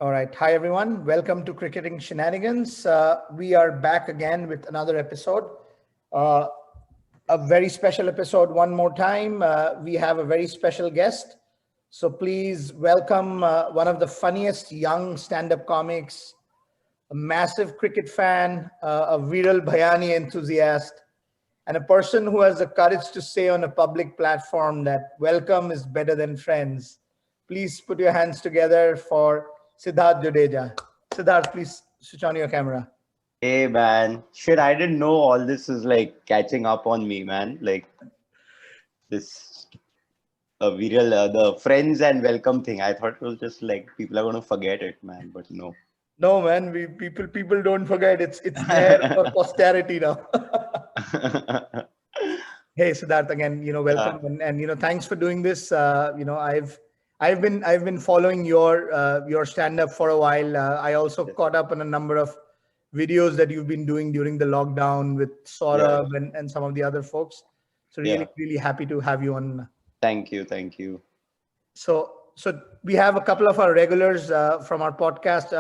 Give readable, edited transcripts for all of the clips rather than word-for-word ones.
All right. Hi, everyone. Welcome to Cricketing Shenanigans. We are back again with another episode. Uh, a very special episode one more time. We have a very special guest. So please welcome one of the funniest young stand-up comics, a massive cricket fan, a viral bhayani enthusiast, and a person who has the courage to say on a public platform that welcome is better than friends. Please put your hands together for Siddharth Dudeja. Siddharth, please switch on your camera. Hey man, shit, I didn't know all this is like catching up on me, man. Like this viral, the friends and welcome thing. I thought it was just like people are gonna forget it, man, but no. No, man, we people don't forget. It's there for posterity now. Hey, Siddharth, again, Yeah, welcome and thanks for doing this. I've been following your stand up for a while. I also caught up on a number of videos that you've been doing during the lockdown with yeah, Saurabh and some of the other folks. So yeah. really happy to have you on. Thank you, thank you. So we have a couple of our regulars from our podcast.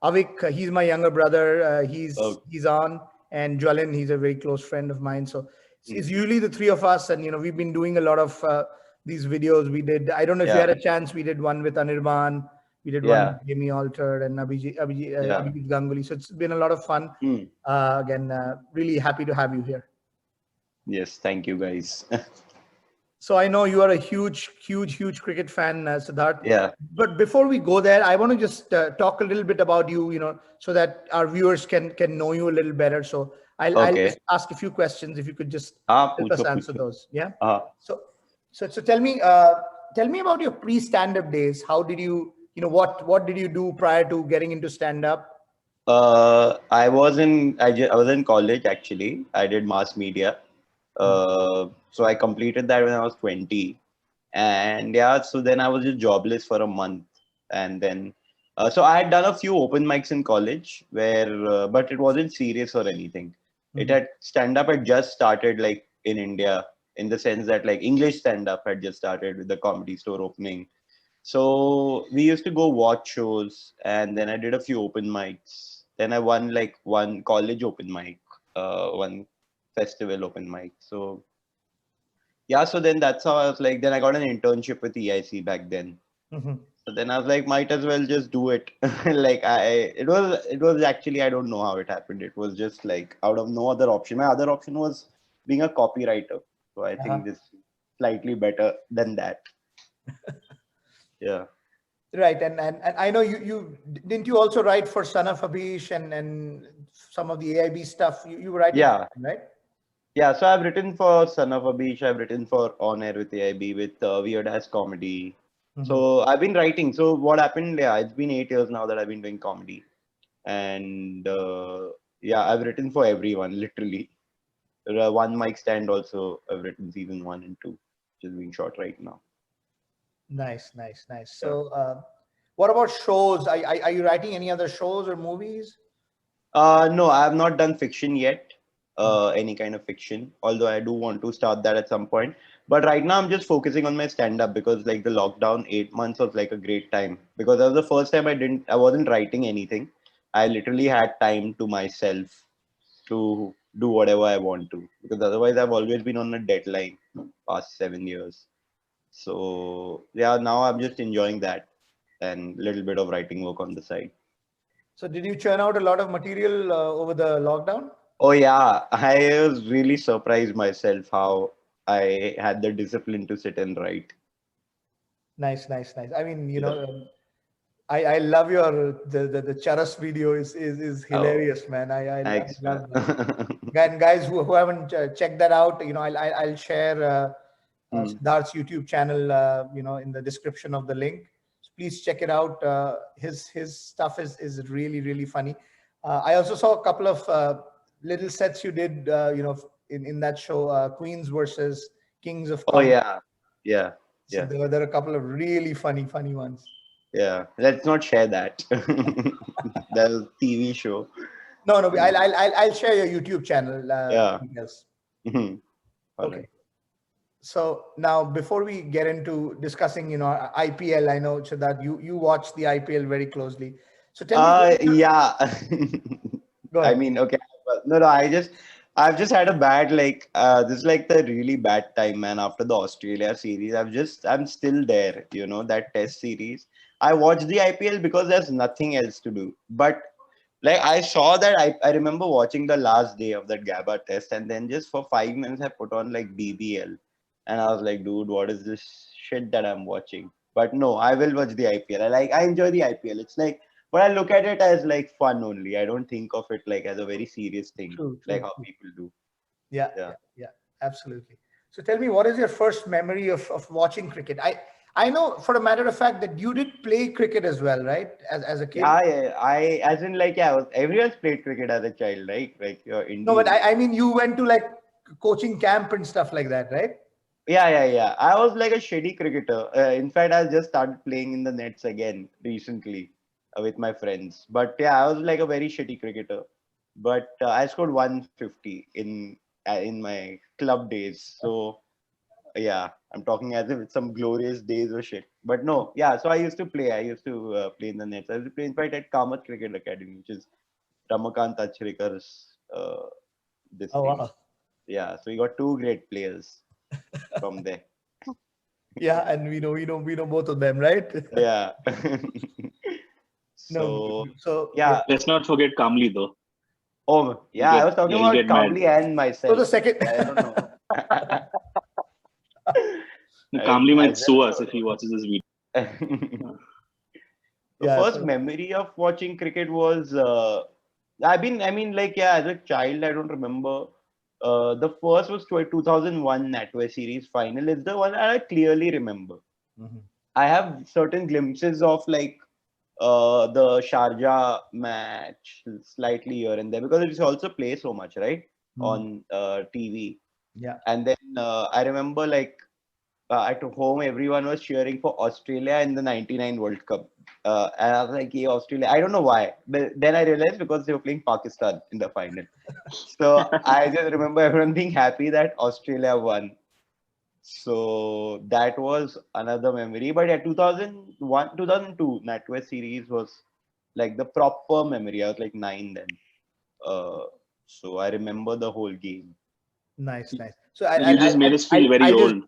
Avik, he's my younger brother. He's Oh, he's on, and Jwalin, he's a very close friend of mine. So it's mm, usually the three of us, and we've been doing a lot of these videos. We did. I don't know if you yeah, had a chance. We did one with Anirban. We did one yeah, with Jamie Alter and yeah. Abhijit Ganguly. So it's been a lot of fun. Mm, Again, really happy to have you here. yes, thank you guys. So I know you are a huge cricket fan, Siddharth. Yeah, But before we go there, I want to just talk a little bit about you, so that our viewers can know you a little better. So I'll okay. just ask a few questions if you could just help us Pucho, answer pucho. those. Yeah. Uh, So so tell me about your pre-stand-up days. How did what did you do prior to getting into stand-up? I was in college actually. I did mass media. So I completed that when I was 20. And yeah, so then I was just jobless for a month. And then, so I had done a few open mics in college but it wasn't serious or anything. It Mhm. had stand up had just started like in India, in the sense that like English stand up had just started with the Comedy Store opening. So we used to go watch shows, and then I did a few open mics. Then I won like one college open mic, one festival open mic. So yeah, so then that's how I was like. Then I got an internship with EIC back then. Mhm. So then I was like, might as well just do it. It was actually, I don't know how it happened. It was just like out of no other option. My other option was being a copywriter. So I Uh-huh. think this is slightly better than that. Yeah. Right, and I know you didn't you also write for Son of Abish and some of the AIB stuff. You were writing for Yeah. them, right? Yeah, so I've written for Son of a Beach, I've written for On Air with AIB, with Weird Ass Comedy. Mhm. So I've been writing. So what happened? Yeah, it's been 8 years now that I've been doing comedy. And yeah, I've written for everyone, literally. One mic stand also, I've written season one and two, which is being shot right now. Nice. Yeah. So, what about shows? Are you writing any other shows or movies? No, I have not done fiction yet, Mhm. any kind of fiction, although I do want to start that at some point. But right now, I'm just focusing on my stand up because, like, the lockdown 8 months was like a great time because that was the first time I wasn't writing anything. I literally had time to myself to do whatever I want to because otherwise, I've always been on a deadline past 7 years. So, yeah, now I'm just enjoying that and little bit of writing work on the side. So, did you churn out a lot of material over the lockdown? Oh yeah, I was really surprised myself how I had the discipline to sit and write. Nice. I mean, Yeah. I love your the Charas video is Oh, hilarious, man. I thanks, man. love that. And guys who haven't checked that out, I'll share Hmm. Siddharth's YouTube channel, in the description of the link. So please check it out. His stuff is really funny. I also saw a couple of little sets you did, in that show, Queens versus Kings of Oh Comedy. yeah, yeah, So yeah, there are a couple of really funny ones. yeah. Let's not share that. That was TV show. No, Hmm. I'll share your YouTube channel Yeah. details. Mhm. All Okay. right. So now, before we get into discussing, IPL, I know Siddharth, you watch the IPL very closely. So tell me, Yeah. go I ahead. mean, okay. No. I've just had a bad, this is like the really bad time, man. After the Australia series, I'm still there, that test series. I watched the IPL because there's nothing else to do. But like, I saw that, I remember watching the last day of that GABA test, and then just for 5 minutes, I put on like BBL. And I was like, dude, what is this shit that I'm watching? But no, I will watch the IPL. I enjoy the IPL. It's like, but I look at it as like fun only. I don't think of it like as a very serious thing, True, like true, how true. people do. Yeah, Yeah. yeah, yeah, absolutely. So tell me, what is your first memory of watching cricket? I know for a matter of fact that you did play cricket as well, right? As a kid. As in like, everyone's played cricket as a child, right? Like you're No, but Indian. I mean, you went to like coaching camp and stuff like that, right? Yeah. I was like a shitty cricketer. In fact, I just started playing in the nets again recently with my friends. But yeah, I was like a very shitty cricketer. But I scored 150 in my club days. So yeah, I'm talking as if it's some glorious days or shit. But no, yeah. So I used to play. I used to play in the nets. I used to play in fact at Kamath Cricket Academy, which is Ramakant Achrekar's this Oh thing. wow. Yeah. So we got two great players from there. Yeah, and we know both of them, right? Yeah. No, So so yeah. yeah. Let's not forget Kamli though. Oh He'll yeah, I get was talking yeah, he'll about get mad. Kamli and So myself. the second, I don't know. No, Kamli might Myself. sue us if he watches this video. The yeah. first So memory of watching cricket was I mean, like, yeah, as a child, I don't remember. The first was 2001 NatWest series final. It's the one I clearly remember. mhm. I have certain glimpses of like the Sharjah match slightly here and there because it's also play so much, right? Mm, On TV. yeah, And then I remember like at home, everyone was cheering for Australia in the '99 World Cup. And I was like, yeah, Australia. I don't know why. But then I realized because they were playing Pakistan in the final. So I just remember everyone being happy that Australia won. So that was another memory. But yeah, 2001, 2002 NatWest series was like the proper memory. I was like 9 then. Uh, so I remember the whole game. nice, nice. So You just made us feel very I'll just old.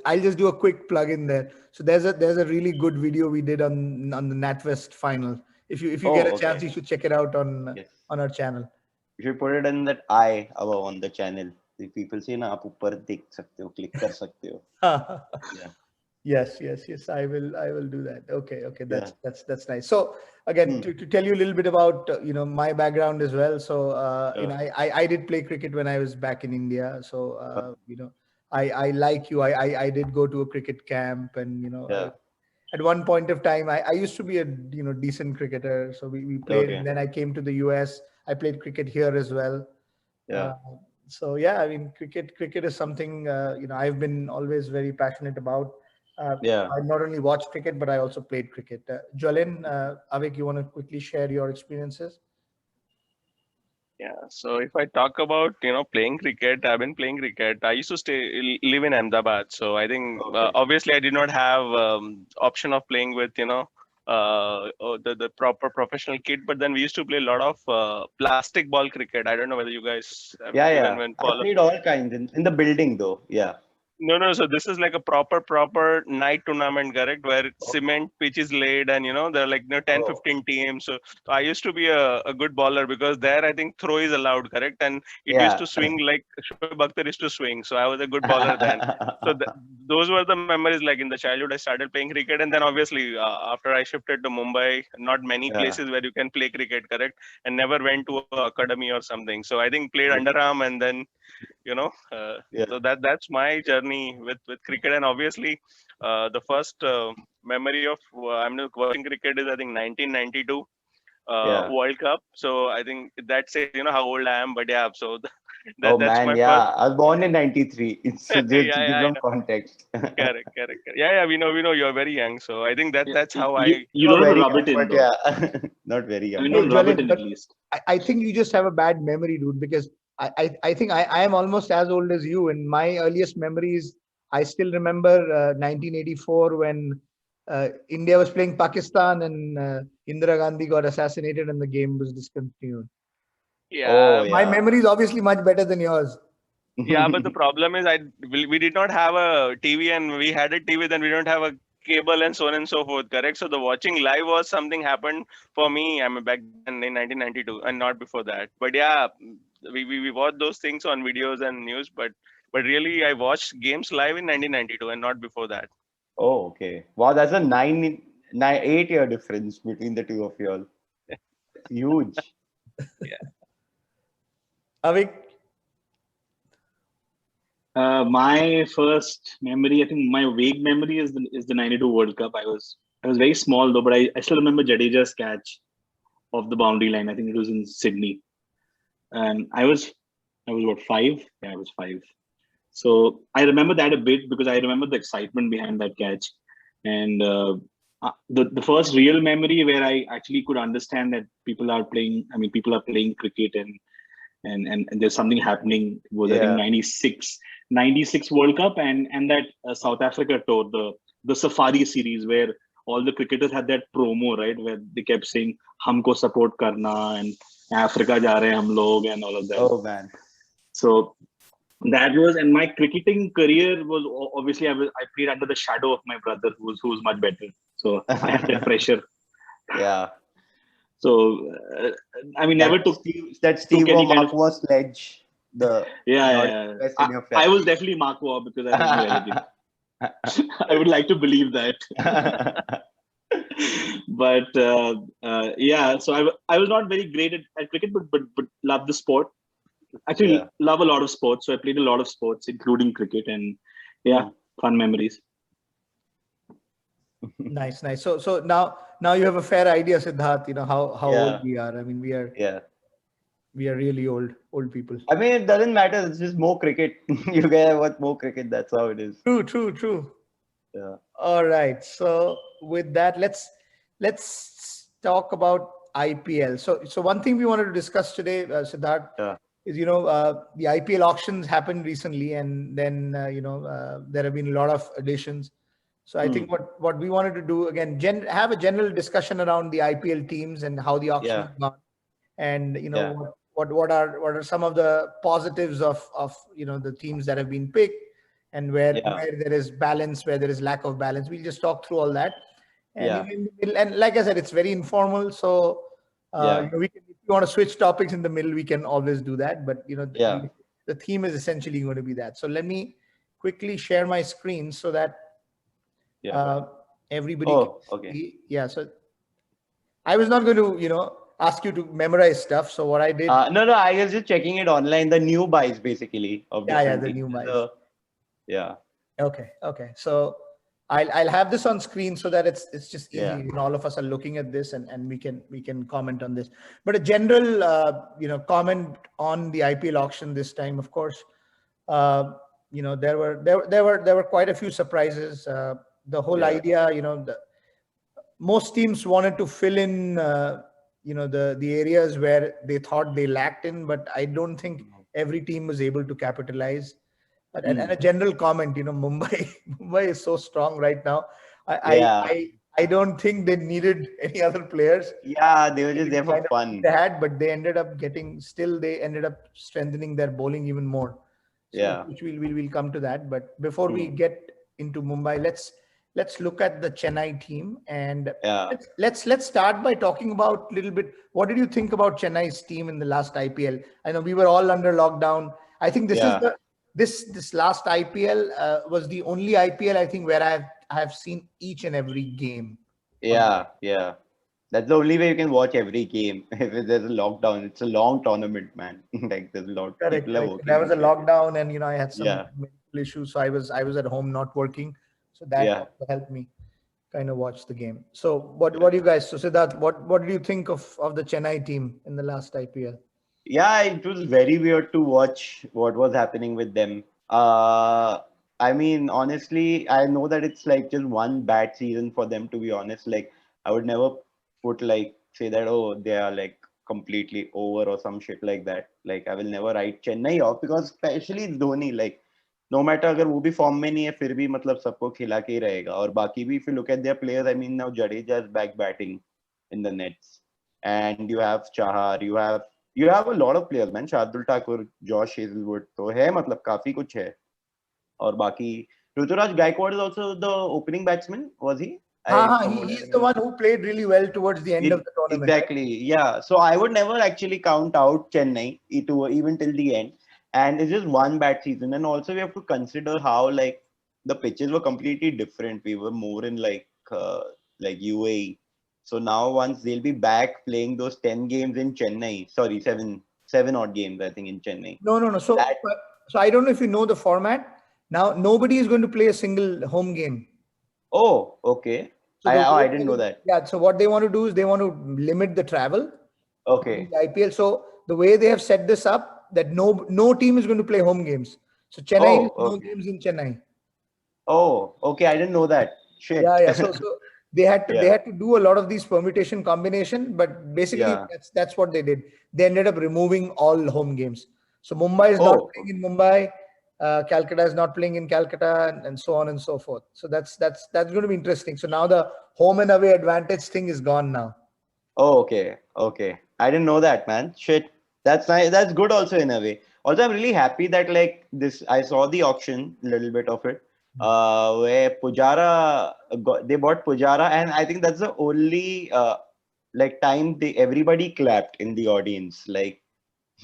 I'll just do a quick plug in there. So there's a really good video we did on the NatWest final. If you get Oh, a chance, okay. you should check it out Yes. on our channel. You should put it in that eye above on the channel. The people say ना आप ऊपर देख सकते हो, click कर सकते हो. Yeah. Yes. I will do that. Okay. Yeah. That's nice. So again, Hmm. to tell you a little bit about my background as well. So Yeah. I did play cricket when I was back in India. So I like you. I did go to a cricket camp, and Yeah. at one point of time I used to be a decent cricketer. So we played, and Okay. then I came to the US. I played cricket here as well. Yeah. Uh, so yeah, I mean, cricket is something I've been always very passionate about. Yeah. I not only watched cricket, but I also played cricket. Jolin, Avik, you want to quickly share your experiences? Yeah, so if I talk about playing cricket, I've been playing cricket. I used to live in Ahmedabad, so I think Okay. obviously I did not have option of playing with the proper professional kit. But then we used to play a lot of plastic ball cricket. I don't know whether you guys have even Yeah. when I follow. played all kinds in the building though. Yeah. No. So this is like a proper night tournament, correct? Where cement pitch is laid, and there are like 10, Oh. 15 teams. So I used to be a good bowler because there I think throw is allowed, correct? And it used Yeah. to swing like Shoaib Akhtar used to swing. So I was a good bowler then. So those were the memories. Like in the childhood, I started playing cricket, and then obviously after I shifted to Mumbai, not many Yeah. places where you can play cricket, correct? And never went to a academy or something. So I think played Okay. underarm, and then you know Yeah. so that's my journey with cricket. And obviously the first memory of I'm watching cricket is I think 1992 Yeah. World Cup. So I think that says how old I am. But yeah, so Oh that's man, my first. yeah. I was born in '93. It's just to Yeah, give I some know. context. Correct. Yeah, we know you're very young. So I think Yeah, that's how you I. you Not know to very rub young, it in but though. yeah, not very I young. mean, Hey, don't rub it Jolin, in but at least. I think you just have a bad memory, dude, because I think I am almost as old as you. In my earliest memories, I still remember 1984 when India was playing Pakistan and Indira Gandhi got assassinated and the game was discontinued. Oh Yeah, My yeah. memory is obviously much better than yours. yeah, but the problem is we did not have a TV, and we had a TV, then we don't have a cable and so on and so forth. Correct. So the watching live was something happened for me. I mean, back then in 1992, and not before that. But yeah, we watched those things on videos and news, but really I watched games live in 1992 and not before that. Oh, okay. Wow, that's a 8 year difference between the two of you all. Huge. Yeah. Avik, My first memory, I think my vague memory is the '92 World Cup. I was very small though, but I still remember Jadeja's catch off the boundary line. I think it was in Sydney, and I was what, 5? Yeah, I was 5. So I remember that a bit because I remember the excitement behind that catch, and the first real memory where I actually could understand that people are playing. I mean, people are playing cricket and there's something happening was I think Yeah. 96 World Cup and that South Africa tour, the Safari series where all the cricketers had that promo, right, where they kept saying humko support karna and Africa ja rahe hum log and all of that. Oh man. So that was, and my cricketing career was obviously I played under the shadow of my brother who's much better, so I had that pressure. Yeah. So I mean, never That Steve took any kind of, Marquardt sledge. The yeah. Northwest in your I was family. definitely Mark Waugh because I don't know anything. I would like to believe that. But yeah, so I was not very great at cricket, but love the sport. Actually, Yeah. love a lot of sports. So I played a lot of sports, including cricket, and yeah, fun memories. nice, nice. So now you have a fair idea, Siddharth. You know how Yeah. old we are. I mean, Yeah. we are really old people. I mean, it doesn't matter. It's just more cricket. You guys watch more cricket. That's how it is. True. Yeah. All right. So with that, let's talk about IPL. So one thing we wanted to discuss today, Siddharth, Yeah. is the IPL auctions happened recently, and then there have been a lot of additions. So I think what we wanted to do again, have a general discussion around the IPL teams and how the auction Yeah. has gone, and Yeah. what are some of the positives of the teams that have been picked, and where Yeah. there is balance, where there is lack of balance. We'll just talk through all that, and Yeah. and like I said, it's very informal. So Yeah. we can, if you want to switch topics in the middle, we can always do that. But Yeah. the theme is essentially going to be that. So let me quickly share my screen so that Yeah. everybody Oh, can okay. see. Yeah. So I was not going to ask you to memorize stuff. So what I did, No, I was just checking it online. The new buys basically of yeah, different the teams. new buys. Yeah. Okay. So I'll have this on screen so that it's just easy. Yeah. All of us are looking at this, and we can comment on this. But a general comment on the IPL auction this time, of course. There were quite a few surprises. The whole Yeah. idea, most teams wanted to fill in the areas where they thought they lacked in, but I don't think every team was able to capitalize. And a general comment, Mumbai is so strong right now. Yeah. I don't think they needed any other players. Yeah. They were just there for Kind of fun. they had, but they ended up strengthening their bowling even more. So Yeah. which we'll come to that. But before we get into Mumbai, let's look at the Chennai team, and Yeah. let's start by talking about a little bit. What did you think about Chennai's team in the last IPL? I know we were all under lockdown. I think this is Yeah. this last IPL was the only IPL I think where I have seen each and every game. Yeah. Yeah. That's the only way you can watch every game. If there's a lockdown, it's a long tournament, man. Like there's a lot of Correct. people are working. There was a and shit. lockdown, and I had some Yeah. medical issues, so I was at home not working. So that Yeah. also helped me kind of watch the game. So what do you guys? So Siddharth, what do you think of the Chennai team in the last IPL? Yeah, it was very weird to watch what was happening with them. I mean, honestly, I know that it's like just one bad season for them, to be honest. Like, I would never put like say that, oh, they are like completely over or some shit like that. Like I will never write Chennai off because especially Dhoni, like no matter अगर वो भी form में नहीं है फिर भी मतलब सबको खिला के ही रहेगा और बाकी भी if you look at their players, I mean now Jadeja is back batting in the nets and you have Chahar, you have a lot of players man, Shardul Thakur, Josh Hazelwood, तो है मतलब काफी कुछ है और बाकी Ruturaj Gaikwad is also the opening batsman, was he? He's the one who played really well towards the end of the tournament. Exactly, right? Yeah. So I would never actually count out Chennai even till the end. And it's just one bad season. And also we have to consider how like the pitches were completely different. We were more in like UAE. So now once they'll be back playing those 10 games in Chennai, sorry, seven odd games, I think, in Chennai. No. So I don't know if you know the format. Now nobody is going to play a single home game. Oh, okay. So I didn't know that. Yeah. So what they want to do is they want to limit the travel. Okay. The IPL. So the way they have set this up, that no team is going to play home games. So Chennai is no games in Chennai. Oh, okay. I didn't know that. Shit. Yeah. So they had to do a lot of these permutation combination, but basically that's what they did. They ended up removing all home games. So Mumbai is not playing in Mumbai. Calcutta is not playing in Calcutta, and so on and so forth. So that's going to be interesting. So now the home and away advantage thing is gone now. Oh, okay. I didn't know that, man. Shit. That's nice. That's good also in a way. Also, I'm really happy that like this, I saw the auction, a little bit of it, where Pujara, they bought Pujara, and I think that's the only like time everybody clapped in the audience. Like,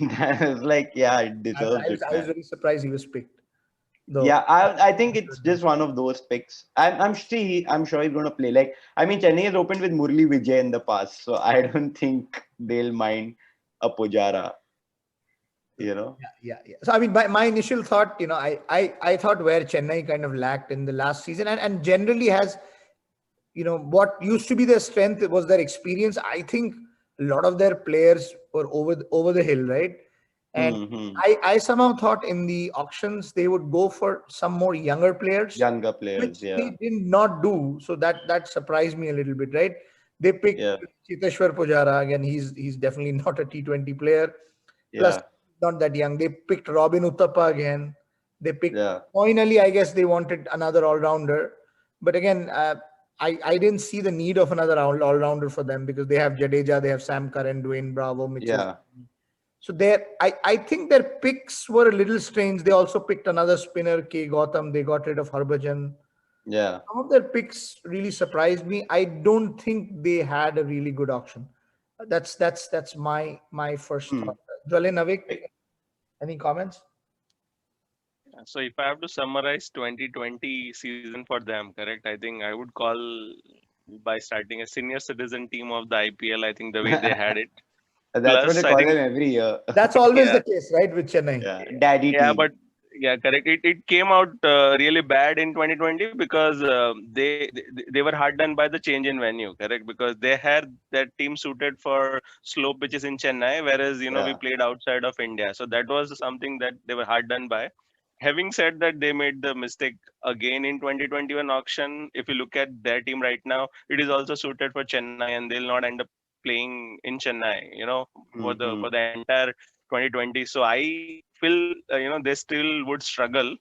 that was like, yeah, it deserves it. I was very surprised he was picked. Yeah, I think it's just one of those picks. I'm sure he's going to play. Like, I mean, Chennai has opened with Murli Vijay in the past, so I don't think they'll mind a Pujara. You know. Yeah. So I mean, my initial thought, you know, I thought where Chennai kind of lacked in the last season, and generally has, you know, what used to be their strength was their experience. I think a lot of their players were over the hill, right? And I somehow thought in the auctions they would go for some more younger players. Which they did not do. So that surprised me a little bit, right? They picked Chiteshwar Pujara. Again, he's definitely not a T20 player. Plus, not that young. They picked Robin Uthappa again. They picked finally, I guess they wanted another all-rounder. But again, I didn't see the need of another all-rounder for them because they have Jadeja, they have Sam Curran, Dwayne Bravo, Mitchell. So I think their picks were a little strange. They also picked another spinner, K. Gautam. They got rid of Harbhajan. Yeah. Some of their picks really surprised me. I don't think they had a really good auction. That's my first thought. Jwale, Navik, any comments? So if I have to summarize 2020 season for them, correct? I think I would call by starting a senior citizen team of the IPL. I think the way they had it. That's what they call them every year. That's always the case, right, with Chennai? Yeah, daddy team. Yeah, but correct. It came out really bad in 2020 because they were hard done by the change in venue, correct? Because they had that team suited for slow pitches in Chennai, whereas we played outside of India. So that was something that they were hard done by. Having said that, they made the mistake again in 2021 auction. If you look at their team right now, it is also suited for Chennai, and they'll not end up playing in Chennai, for the entire 2020. So I feel they still would struggle.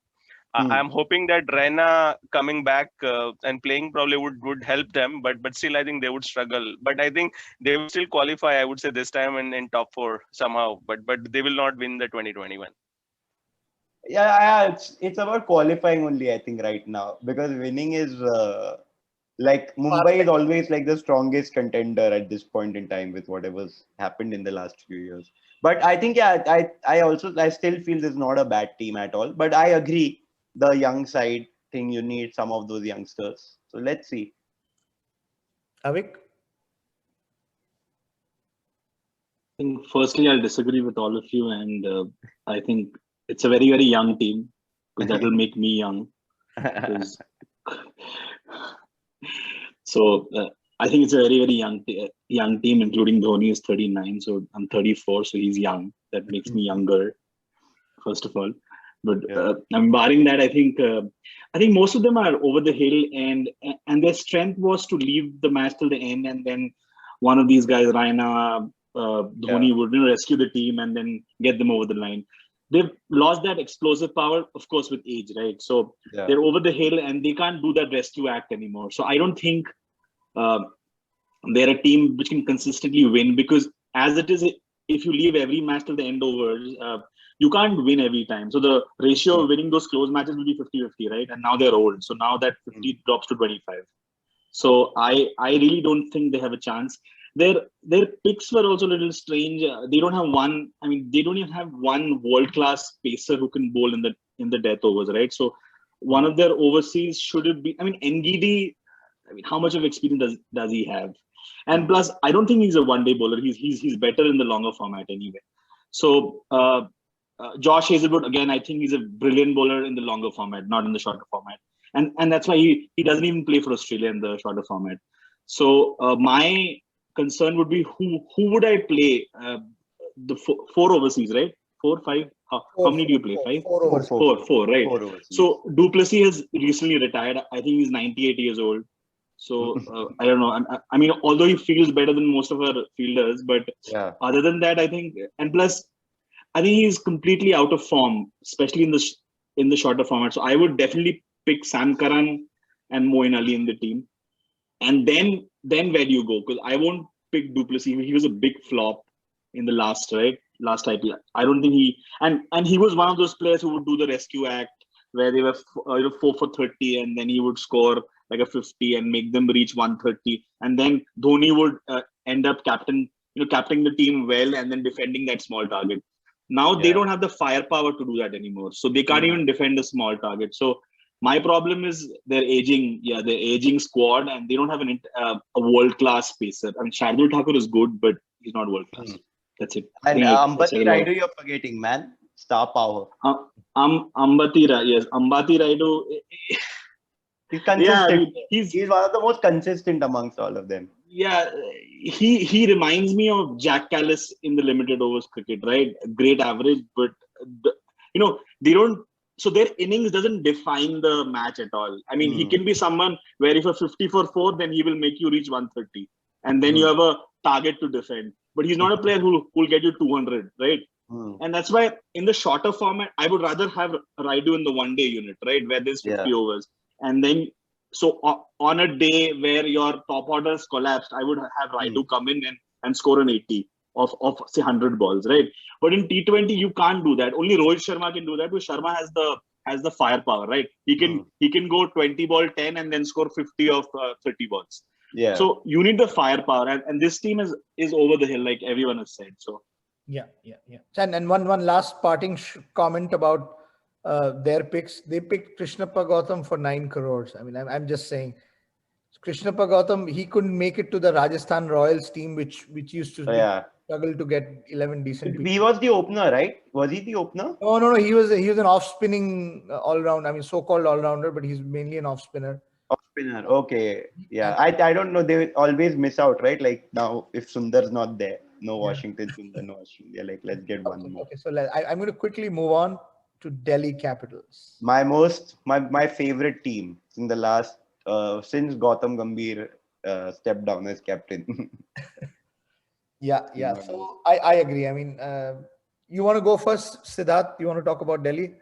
I'm hoping that Raina coming back and playing probably would help them, but still I think they would struggle. But I think they will still qualify, I would say, this time in top 4 somehow. But they will not win the 2021. Yeah, it's about qualifying only, I think, right now, because winning is like Mumbai is always like the strongest contender at this point in time with whatever's happened in the last few years. But I think I still feel this is not a bad team at all. But I agree, the young side thing, you need some of those youngsters. So let's see. Avik? I think firstly I'll disagree with all of you, and I think it's a very, very young team, because that will make me young. So I think it's a very, very young team, including Dhoni is 39. So I'm 34, so he's young. That makes me younger, first of all. But I'm barring that, I think most of them are over the hill, and their strength was to leave the match till the end, and then one of these guys, Raina Dhoni would rescue the team and then get them over the line. They've lost that explosive power, of course, with age, right? So they're over the hill and they can't do that rescue act anymore. So I don't think they're a team which can consistently win, because as it is, if you leave every match till the end overs, you can't win every time. So the ratio of winning those close matches will be 50-50, right? And now they're old. So now that 50 drops to 25. So I really don't think they have a chance. Their picks were also a little strange. They don't have one. I mean, they don't even have one world-class pacer who can bowl in the death overs, right? So one of their overseas should it be? I mean, NGD. I mean, how much of experience does he have? And plus, I don't think he's a one-day bowler. He's better in the longer format anyway. So Josh Hazelwood, again, I think he's a brilliant bowler in the longer format, not in the shorter format. And that's why he doesn't even play for Australia in the shorter format. So my concern would be who would I play? The four overseas, right? 4, 5. How many do you play? 5? Four, right? So Duplessis has recently retired. I think he's 98 years old. So I don't know. I mean, although he feels better than most of our fielders, but other than that, I think, and plus, I think he's completely out of form, especially in the shorter format. So I would definitely pick Sam Curran and Moeen Ali in the team. And then where do you go? Because I won't pick Duplessis. He was a big flop in the last IPL. I don't think and he was one of those players who would do the rescue act where they were 4 for 30 and then he would score like a 50 and make them reach 130. And then Dhoni would end up captaining the team well and then defending that small target. Now they don't have the firepower to do that anymore. So they can't even defend a small target. So my problem is their aging squad, and they don't have a world-class pacer. I mean, Shardul Thakur is good, but he's not world-class. That's it. And Ambati Raidu, you're forgetting, man. Star power. Ambati Raidu. He's consistent. He's one of the most consistent amongst all of them. Yeah, he reminds me of Jack Callis in the limited overs cricket, right? Great average, but they don't. So their innings doesn't define the match at all. I mean, he can be someone where if a 50 for 4, then he will make you reach 130, and then you have a target to defend. But he's not a player who will get you 200, right? And that's why in the shorter format, I would rather have Raidu in the one-day unit, right, where there's 50 overs, and then. So on a day where your top orders collapsed, I would have Raidu come in and score an 80 of say 100 balls, right? But in T20 you can't do that. Only Rohit Sharma can do that, because Sharma has the firepower, right? He can go 20 ball 10 and then score 50 of 30 balls. Yeah. So you need the firepower, and this team is over the hill, like everyone has said. So yeah. And one last parting comment about their picks. They picked Krishnappa Gautam for 9 crores. I mean, I'm just saying, Krishnappa Gautam, he couldn't make it to the Rajasthan Royals team, which used to struggle to get 11 decent people. He was the opener, right? Was he the opener? No. He was an off-spinning all-round. I mean, so-called all-rounder, but he's mainly an off-spinner. Off-spinner. Okay. Yeah. I don't know. They always miss out, right? Like now, if Sundar's not there, no Washington, Sundar, no Washington. They're like, let's get one more. Okay. So I'm going to quickly move on to Delhi Capitals. My favorite team in the last since Gautam Gambhir stepped down as captain. Yeah. So I agree. I mean, you want to go first, Siddharth? You want to talk about Delhi?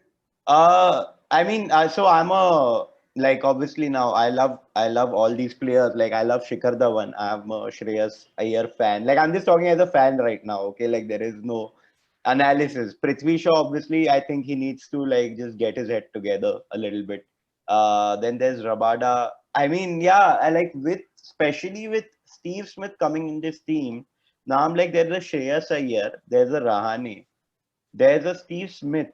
I mean, so I'm obviously now I love all these players. Like I love Shikhar Dhawan. I'm a Shreyas Iyer fan. Like I'm just talking as a fan right now. Okay, like there is no analysis. Prithvi Shaw, obviously, I think he needs to just get his head together a little bit. Then there's Rabada. I mean, especially with Steve Smith coming in this team. Now I'm like, there's a Shreyas Iyer, there's a Rahane, there's a Steve Smith,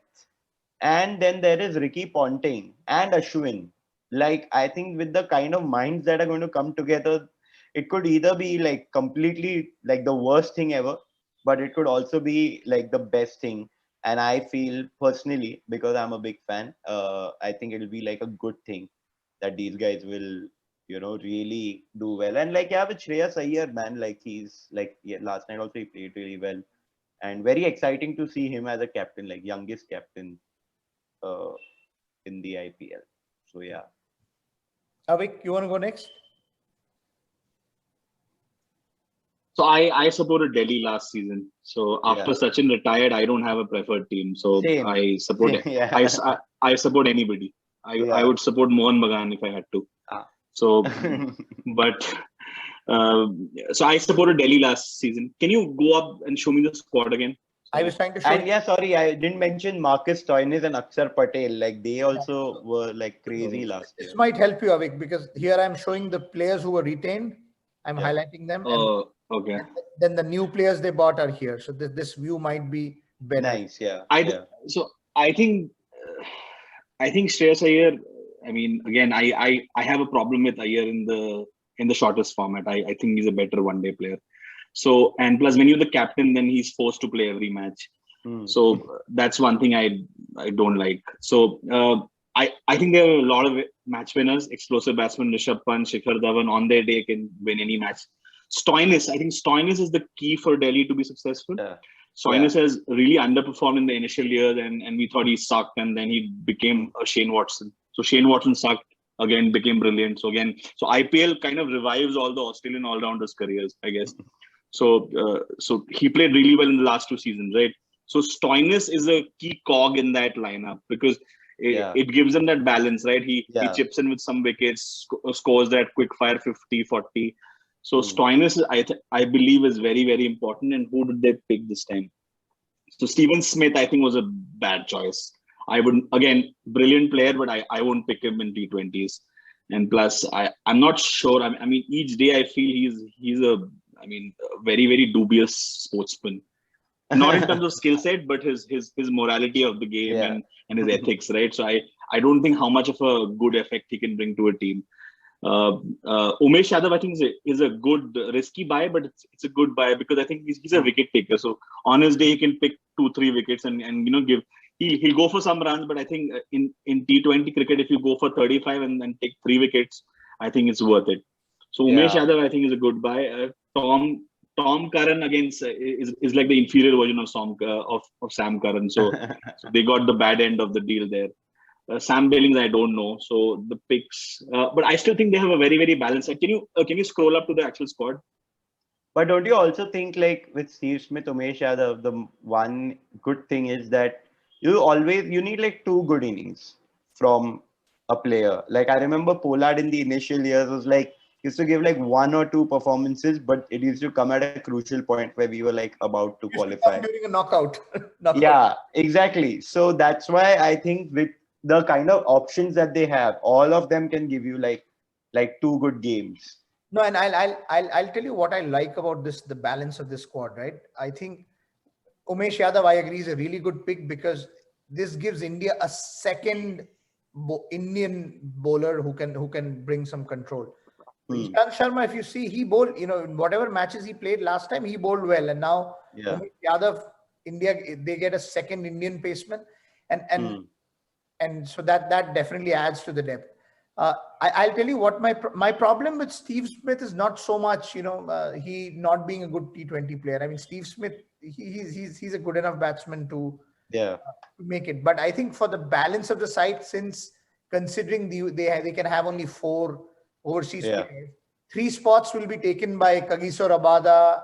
and then there is Ricky Ponting and Ashwin. Like, I think with the kind of minds that are going to come together, it could either be like completely like the worst thing ever, but it could also be like the best thing. And I feel personally, because I'm a big fan, I think it'll be like a good thing that these guys will, really do well. And with Shreyas Iyer, man, last night also he played really well. And very exciting to see him as a captain, like youngest captain in the IPL. So yeah. Avik, you want to go next? So I supported Delhi last season. So after Sachin retired, I don't have a preferred team. So Same. I support Yeah. I support anybody. I would support Mohan Bagan if I had to. So, but so I supported Delhi last season. Can you go up and show me the squad again? I was trying to show. And yeah, sorry, I didn't mention Marcus Stoinis and Akshar Patel. Like they also were like crazy last year. This might help you, Avik, because here I'm showing the players who were retained. I'm highlighting them. Oh, okay. And then the new players they bought are here. So this view might be better. Nice, yeah. So I think Shreyas Iyer. I mean, again, I have a problem with Iyer in the shortest format. I think he's a better one-day player. So, and plus when you're the captain, then he's forced to play every match. So that's one thing I don't like. So I think there are a lot of match winners, explosive batsmen, Rishabh Pant, Shikhar Dhawan on their day can win any match. Stoinis, I think Stoinis is the key for Delhi to be successful. Stoinis has really underperformed in the initial years and we thought he sucked and then he became a Shane Watson. So Shane Watson sucked, again became brilliant. So IPL kind of revives all the Australian all-rounders careers, I guess. So he played really well in the last 2 seasons, right? So Stoinis is a key cog in that lineup because it gives them that balance, right? He chips in with some wickets, scores that quick fire 50, 40. So Stoinis, I believe, is very, very important. And who did they pick this time? So Steven Smith, I think, was a bad choice. I wouldn't, again, brilliant player, but I won't pick him in T20s. And plus, I'm not sure. I mean, each day I feel he's a very, very dubious sportsman. Not in terms of skill set, but his morality of the game and his ethics, right? So I don't think how much of a good effect he can bring to a team. Umesh Yadav, I think, is a good risky buy, but it's a good buy because I think he's a wicket taker. So on his day, he can pick 2-3 wickets and he'll go for some runs. But I think in T20 cricket, if you go for 35 and then take 3 wickets, I think it's worth it. So Umesh Yadav, I think, is a good buy. Tom Curran again is like the inferior version of Sam Curran. So they got the bad end of the deal there. Sam Billings, I don't know. So the picks, but I still think they have a very, very balanced side. Can you scroll up to the actual squad? But don't you also think like with Steve Smith, Umesh Yadav, the one good thing is that you need like 2 good innings from a player. Like I remember Pollard in the initial years was like, used to give like 1 or 2 performances, but it used to come at a crucial point where we were like about to qualify. During a knockout. Yeah, exactly. So that's why I think with the kind of options that they have, all of them can give you like 2 good games. No, and I'll tell you what I like about the balance of this squad, right? I think Umesh Yadav, I agree, is a really good pick because this gives India a second Indian bowler who can bring some control. Ishant Sharma, if you see, he bowled, in whatever matches he played last time, he bowled well. And now Umesh Yadav, India, they get a second Indian paceman. And so that definitely adds to the depth. I'll tell you what my problem with Steve Smith is not so much, he not being a good T20 player. I mean, Steve Smith, he's a good enough batsman to make it. But I think for the balance of the side, since considering they can have only 4 overseas players, 3 spots will be taken by Kagiso Rabada,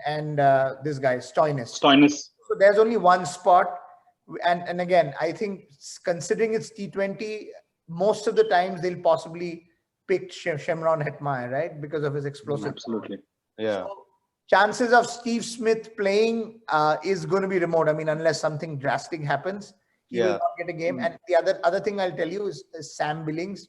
and this guy Stoinis. So there's only 1 spot. And again, I think considering it's T20, most of the times they'll possibly pick Shimron Hetmyer, right? Because of his explosive. Absolutely. Yeah. So chances of Steve Smith playing is going to be remote. I mean, unless something drastic happens, he will not get a game. And the other thing I'll tell you is Sam Billings.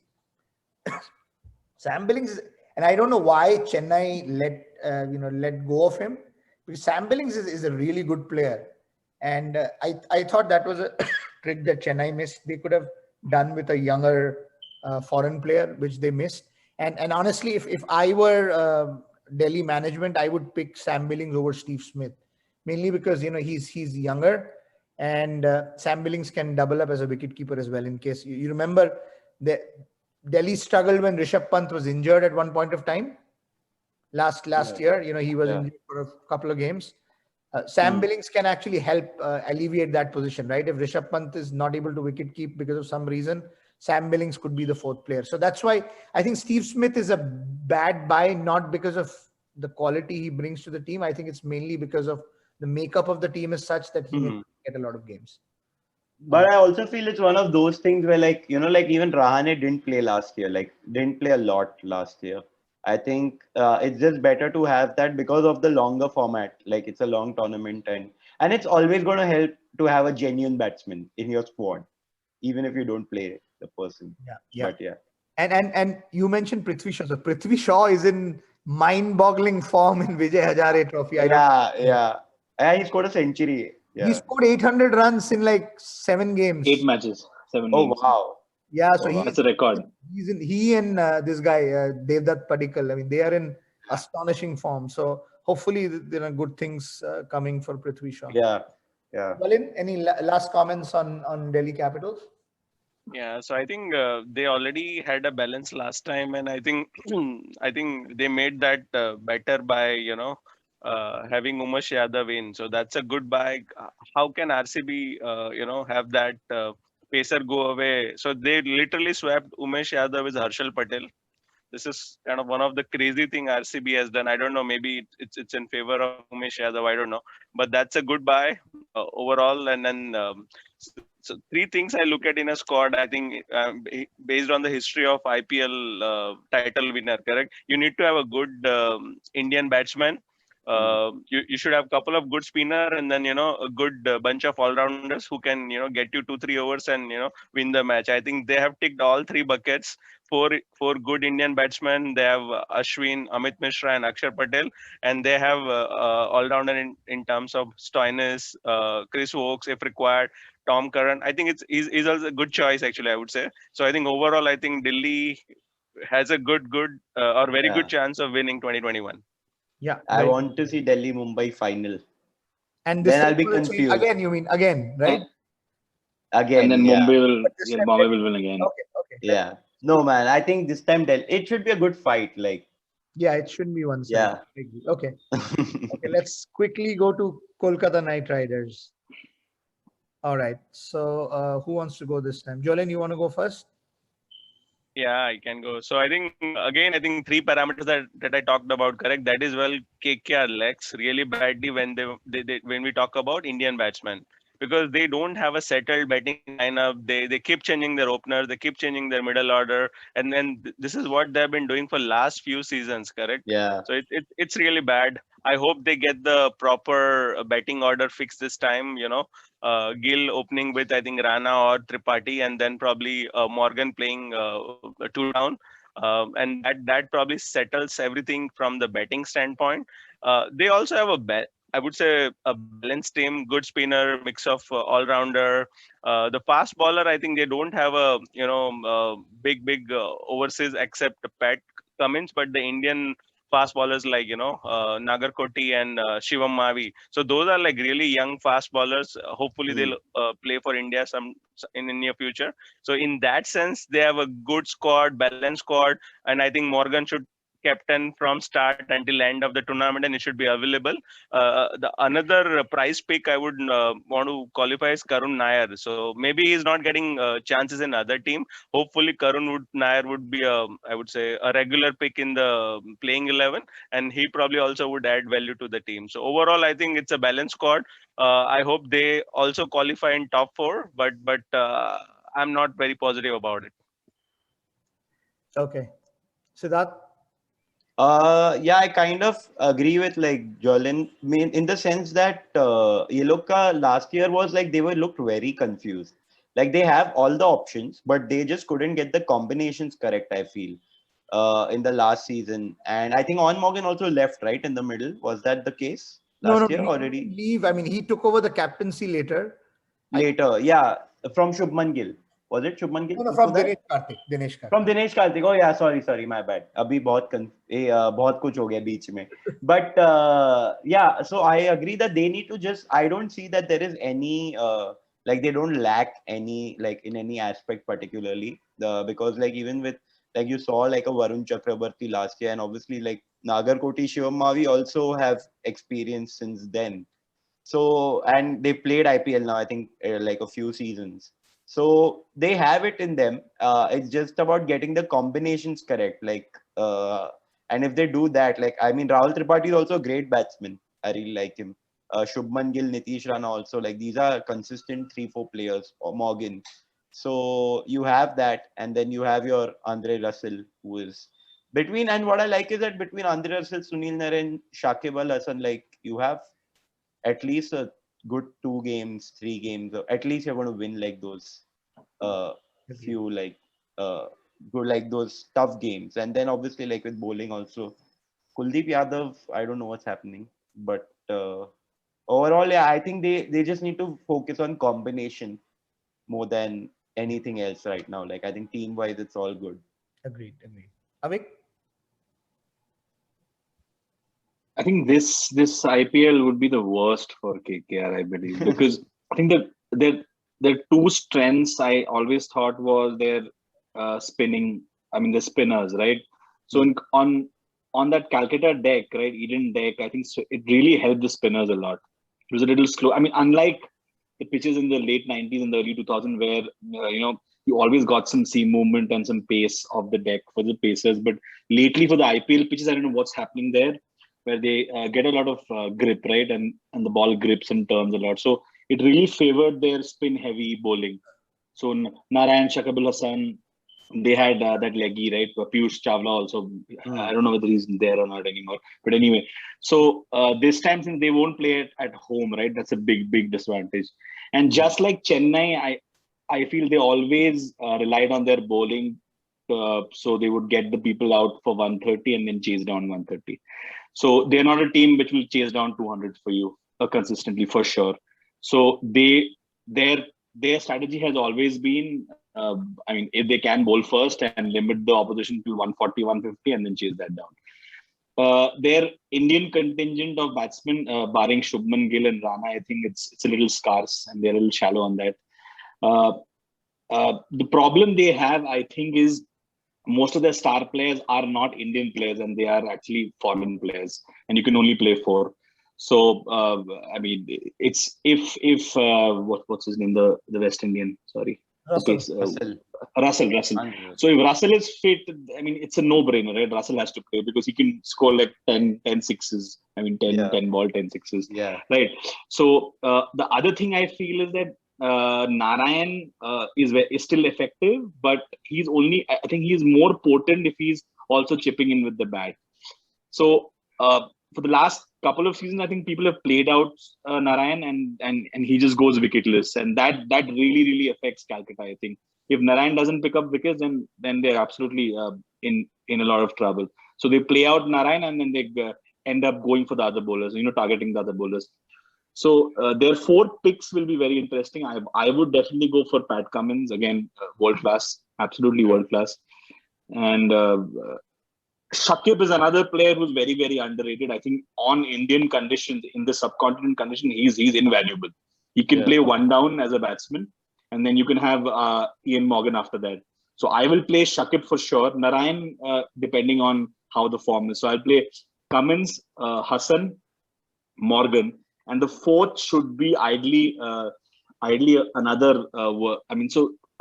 Sam Billings and I don't know why Chennai let go of him, because Sam Billings is a really good player. And I thought that was a trick that Chennai missed. They could have done with a younger foreign player, which they missed. And honestly, if I were Delhi management, I would pick Sam Billings over Steve Smith, mainly because he's younger, and Sam Billings can double up as a wicketkeeper as well. In case you remember, Delhi struggled when Rishabh Pant was injured at one point of time. Last year, he was injured for a couple of games. Sam Billings can actually help alleviate that position, right? If Rishabh Pant is not able to wicket keep because of some reason, Sam Billings could be the fourth player. So that's why I think Steve Smith is a bad buy, not because of the quality he brings to the team. I think it's mainly because of the makeup of the team is such that he may get a lot of games. But I also feel it's one of those things where, like, you know, like even Rahane didn't play last year, like didn't play a lot last year. I think it's just better to have that because of the longer format. Like it's a long tournament, and it's always going to help to have a genuine batsman in your squad, even if you don't play the person. Yeah. But yeah. And you mentioned Prithvi Shaw. So Prithvi Shaw is in mind-boggling form in Vijay Hazare Trophy. Yeah. And he scored a century. He Yeah. scored 800 runs in like 7 games. 8 matches, 7 Oh games. wow. Yeah, so Oh, wow. That's a record. he and this guy Devdutt Padikkal. I mean, they are in astonishing form. So hopefully there are good things coming for Prithvi Shaw. Yeah. Balin, any last comments on Delhi Capitals? Yeah, so I think they already had a balance last time, and I think I think they made that better by having Umesh Yadav in. So that's a good buy. How can RCB have that pacer go away? So they literally swapped Umesh Yadav with Harshal Patel. This is kind of one of the crazy thing RCB has done. I don't know, maybe it's in favor of Umesh Yadav. I don't know, but that's a good buy overall. And then so three things I look at in a squad. I think based on the history of IPL title winner, correct? You need to have a good Indian batsman. You should have a couple of good spinner and then a good bunch of all rounders who can get you 2-3 overs and win the match. I think they have ticked all three buckets. Four good Indian batsmen. They have Ashwin, Amit Mishra, and Akshar Patel, and they have all rounder in terms of Stoinis, Chris Wokes if required, Tom Curran. I think he's also a good choice actually. I would say. So I think overall, I think Delhi has a good or very good chance of winning 2021. Yeah, I want to see Delhi Mumbai final. And then I'll be confused. Again, you mean again, right? Again, and then yeah. Bombay will win again. Okay. Yeah. No, man. I think this time it should be a good fight. Like. Yeah, it shouldn't be one side. Yeah. Okay. Let's quickly go to Kolkata Knight Riders. All right. So who wants to go this time? Jolene, you want to go first? Yeah, I can go. So I think three parameters that I talked about, correct? That is well, KKR lacks really badly when when we talk about Indian batsmen, because they don't have a settled batting lineup. They keep changing their openers, they keep changing their middle order, and then this is what they've been doing for last few seasons, correct? Yeah. So it's really bad. I hope they get the proper batting order fixed this time. Gill opening with I think Rana or Tripathi, and then probably Morgan playing two down, and that probably settles everything from the batting standpoint. They also have I would say a balanced team, good spinner, mix of all rounder. The fast bowler, I think they don't have a big overseas except Pat Cummins, but the Indian fast bowlers like Nagarkoti and Shivam Mavi. So those are like really young fast bowlers. Hopefully they'll play for India in the near future. So in that sense, they have a good squad, balanced squad, and I think Morgan should captain from start until end of the tournament, and it should be available. The another prize pick I would want to qualify is Karun Nair. So maybe he's not getting chances in other team. Hopefully Nair would be I would say a regular pick in the playing 11, and he probably also would add value to the team. So overall, I think it's a balanced squad. I hope they also qualify in top 4, but I'm not very positive about it. Okay, Siddharth. Yeah, I kind of agree with like Jolin, in the sense that Yeloka last year was like they were looked very confused. Like they have all the options, but they just couldn't get the combinations correct, I feel, in the last season. And I think On Morgan also left right in the middle. Was that the case last year already? Leave. I mean, he took over the captaincy later. Yeah, from Shubman Gill. Was it Shubman Gill? No, from Dinesh Karthik. From Dinesh Karthik. Oh yeah, sorry, my bad. Abhi बहुत कुछ हो गया बीच में. But yeah, so I agree that they need to just. I don't see that there is any like they don't lack any like in any aspect particularly. Because like even with like you saw like a Varun Chakrabarti last year, and obviously like Nagarkoti, Shivam Mavi also have experience since then. So and they played IPL now, I think like a few seasons. So they have it in them. It's just about getting the combinations correct. And if they do that, I mean, Rahul Tripathi is also a great batsman. I really like him. Shubman Gill, Nitish Rana also. These are consistent 3-4 players. Or Morgan. So you have that, and then you have your Andre Russell, who is between. And what I like is that between Andre Russell, Sunil Narain, Shakib Al Hasan, you have at least a good 2 games, 3 games. Or at least you're going to win those few good those tough games. And then obviously with bowling also, Kuldeep Yadav, I don't know what's happening, but overall, yeah, I think they just need to focus on combination more than anything else right now. I think team wise, it's all good. Agreed. Avik? I think this IPL would be the worst for KKR, I believe, because I think their two strengths I always thought was their spinning. I mean, the spinners, right? So on that Calcutta deck, right, Eden deck, I think it really helped the spinners a lot. It was a little slow. I mean, unlike the pitches in the late 90s and the early 2000s, where you always got some seam movement and some pace of the deck for the pacers. But lately for the IPL pitches, I don't know what's happening there, where they get a lot of grip, right? And the ball grips and turns a lot. So it really favored their spin-heavy bowling. So Narayan, Shakib Al Hasan, they had that leggy, right? Piyush Chawla also. I don't know whether he's there or not anymore. But anyway, so this time since they won't play it at home, right? That's a big disadvantage. And just like Chennai, I feel they always relied on their bowling. So they would get the people out for 130 and then chase down 130. So they're not a team which will chase down 200 for you consistently, for sure. So their strategy has always been, I mean, if they can bowl first and limit the opposition to 140, 150 and then chase that down. Their Indian contingent of batsmen, barring Shubman Gill and Rana, I think it's a little scarce and they're a little shallow on that. The problem they have, I think, is most of their star players are not Indian players and they are actually foreign players, and you can only play 4. So I mean, it's if what's his name, the West Indian, sorry, Russell. Russell. So if Russell is fit, I mean, it's a no-brainer, right? Russell has to play because he can score 10 sixes. I mean, 10 ball, 10 sixes. Yeah. Right. So the other thing I feel is that Narayan is still effective, but I think he's more potent if he's also chipping in with the bat. So for the last couple of seasons, I think people have played out Narayan and he just goes wicketless, and that really affects Calcutta. I think if Narayan doesn't pick up wickets, then they're absolutely in a lot of trouble. So they play out Narayan and then they end up going for the other bowlers, targeting the other bowlers. So their 4 picks will be very interesting. I would definitely go for Pat Cummins, again, world class, absolutely world class. And Shakib is another player who's very, very underrated. I think on Indian conditions, in the subcontinent condition, he's invaluable. He can play one down as a batsman, and then you can have Ian Morgan after that. So I will play Shakib for sure. Narayan, depending on how the form is. So I'll play Cummins, Hassan, Morgan. And the 4th should be ideally another.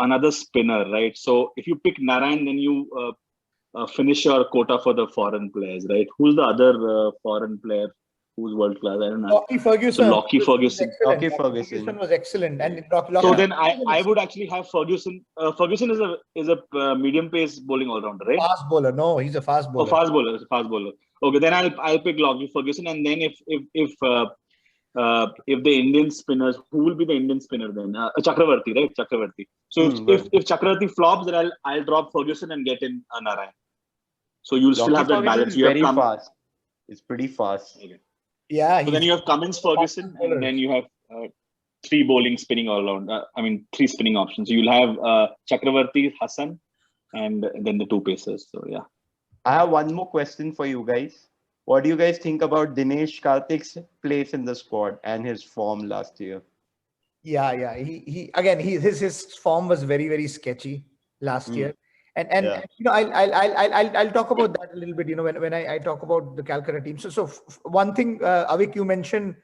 Another spinner, right? So if you pick Narayan, then you finish your quota for the foreign players, right? Who's the other foreign player who's world class? I don't know. Lockie Ferguson. So Lockie Ferguson. Lockie Ferguson was excellent, and so then I would actually have Ferguson. Ferguson is a medium pace bowling all rounder, right? Fast bowler. No, he's a fast bowler. Oh, fast bowler. Okay, then I'll pick Lockie Ferguson, and then if the Indian spinners, who will be the Indian spinner then? Chakravarti, right? Chakravarti. So if Chakravarti flops, then I'll drop Ferguson and get in Narayan. So you'll still have that balance. You very fast. It's pretty fast. Okay. Yeah. So then you have Cummins, Ferguson, and then you have 3 bowling spinning all around. 3 spinning options. So you'll have Chakravarti, Hassan, and then the 2 pacers. So yeah. I have one more question for you guys. What do you guys think about Dinesh Karthik's place in the squad and his form last year? Yeah. His form was very, very sketchy last year, and I'll talk about that a little bit. When I talk about the Calcutta team. So one thing, Avik, you mentioned,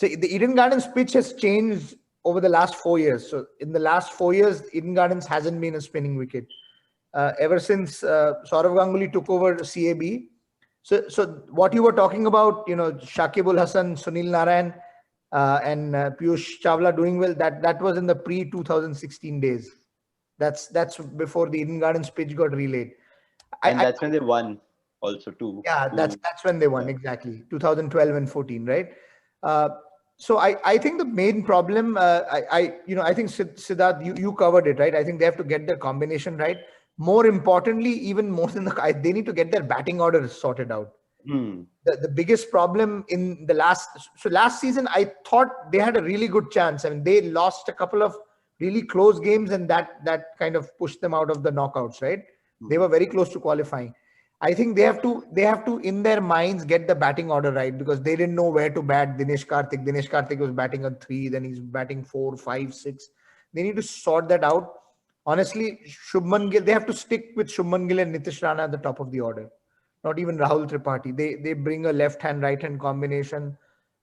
so the Eden Gardens pitch has changed over the last 4 years. So in the last 4 years, Eden Gardens hasn't been a spinning wicket. Ever since Saurav Ganguly took over CAB. So what you were talking about, Shakib Ul Hasan, Sunil Narayan, and Piyush Chawla doing well, that was in the pre-2016 days. That's before the Eden Gardens pitch got relayed. And that's when they won also too. Yeah, that's when they won, exactly. 2012 and 14, right? So I think the main problem, I think Siddharth, you covered it, right? I think they have to get their combination right. More importantly, even more than they need to get their batting order sorted out. The biggest problem in the last season, I thought they had a really good chance. I mean, they lost a couple of really close games, and that kind of pushed them out of the knockouts, right? They were very close to qualifying. I think they have to in their minds get the batting order right, because they didn't know where to bat Dinesh Karthik. Dinesh Karthik was batting on 3, then he's batting 4, 5, 6. They need to sort that out. Honestly, Shubman Gill, they have to stick with Shubman Gill and Nitish Rana at the top of the order. Not even Rahul Tripathi. They bring a left-hand, right-hand combination.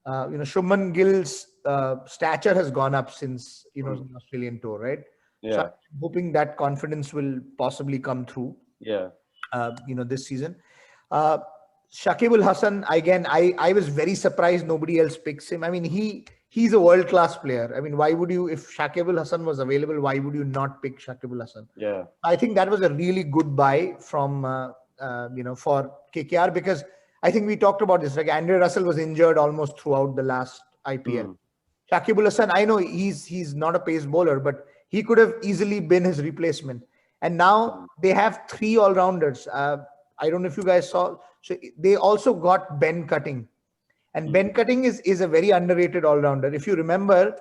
Shubman Gill's stature has gone up since the Australian tour, right? Yeah. So I'm hoping that confidence will possibly come through. Yeah. This season. Shakib Ul Hasan, again, I was very surprised nobody else picks him. I mean, he's a world-class player. I mean, why would you, if Shakib Ul Hasan was available, why would you not pick Shakib Ul Hasan? Yeah. I think that was a really good buy from, for KKR, because I think we talked about this. Like, Andre Russell was injured almost throughout the last IPL. Shakib Ul Hasan, I know he's not a pace bowler, but he could have easily been his replacement. And now they have 3 all-rounders. I don't know if you guys saw. So they also got Ben Cutting. And Ben Cutting is a very underrated all-rounder. If you remember,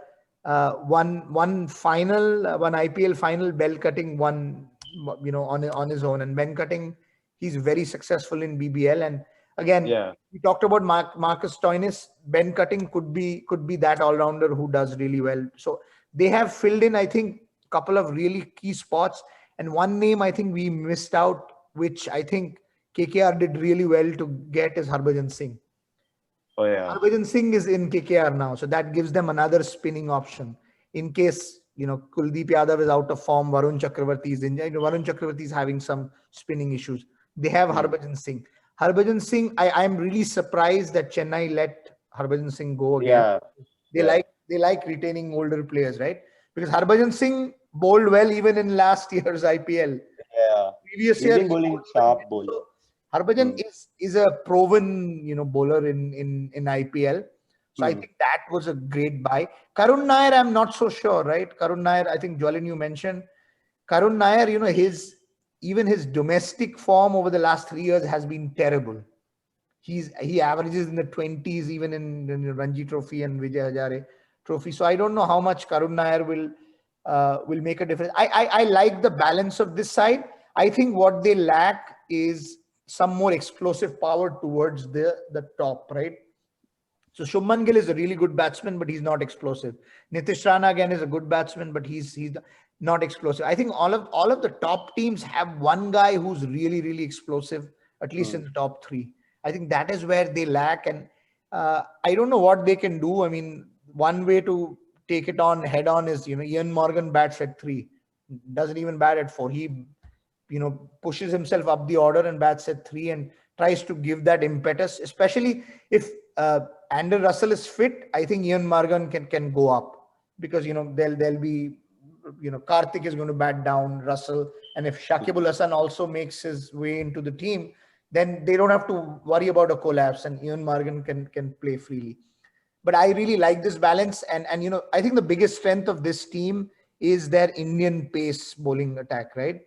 one IPL final, Ben Cutting won, on his own. And Ben Cutting, he's very successful in BBL. And again, we talked about Marcus Stoinis. Ben Cutting could be that all-rounder who does really well. So they have filled in, I think, a couple of really key spots. And one name I think we missed out, which I think KKR did really well to get, is Harbhajan Singh. Oh yeah. Harbhajan Singh is in KKR now, so that gives them another spinning option in case Kuldeep Yadav is out of form. Varun Chakravarti is injured. Varun Chakravarti is having some spinning issues. They have Harbhajan Singh. Harbhajan Singh, I'm really surprised that Chennai let Harbhajan Singh go again. Yeah. They like retaining older players, right? Because Harbhajan Singh bowled well even in last year's IPL. Yeah. Previous year, been bowling sharp bowl. So Harbhajan is a proven bowler in IPL. So I think that was a great buy. Karun Nair, I'm not so sure, right? Karun Nair, I think Jolin, you mentioned. Karun Nair, even his domestic form over the last 3 years has been terrible. He averages in the 20s even in the Ranji Trophy and Vijay Hazare Trophy. So I don't know how much Karun Nair will make a difference. I like the balance of this side. I think what they lack is some more explosive power towards the top, right? So Shubman Gill is a really good batsman, but he's not explosive. Nitish Rana again is a good batsman, but he's not explosive. I think all of the top teams have one guy who's really, really explosive, at least in the top 3. I think that is where they lack, and I don't know what they can do. I mean, one way to take it on head on is Ian Morgan bats at 3, doesn't even bat at 4. He pushes himself up the order and bats at 3 and tries to give that impetus, especially if Andre Russell is fit. I think Ian Morgan can go up, because there'll be Karthik is going to bat down Russell, and if Shakib Ul Hasan also makes his way into the team, then they don't have to worry about a collapse, and Ian Morgan can play freely. But I really like this balance, and I think the biggest strength of this team is their Indian pace bowling attack, right?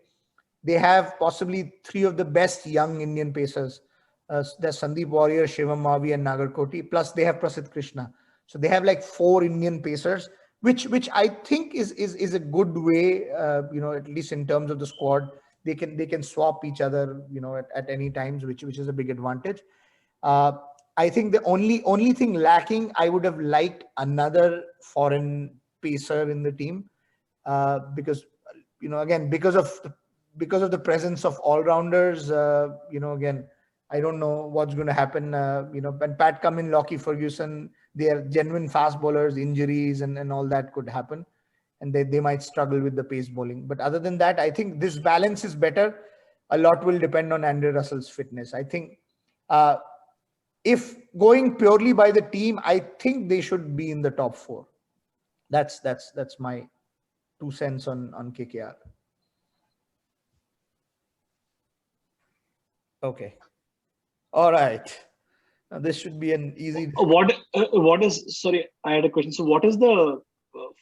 They have possibly 3 of the best young Indian pacers. There's Sandeep Warrior, Shivam Mavi, and Nagarkoti. Plus, they have Prasidh Krishna. So they have like 4 Indian pacers, which I think is a good way. At least in terms of the squad, they can swap each other. At any times, which is a big advantage. I think the only thing lacking, I would have liked another foreign pacer in the team, because again, because of the presence of all-rounders, again, I don't know what's going to happen. When Pat Cummins, Lockie Ferguson, they are genuine fast bowlers, injuries and all that could happen. And they might struggle with the pace bowling. But other than that, I think this balance is better. A lot will depend on Andre Russell's fitness. I think if going purely by the team, I think they should be in the top 4. That's my 2 cents on KKR. Okay. All right. Now this should be an easy. What is? Sorry, I had a question. So, what is the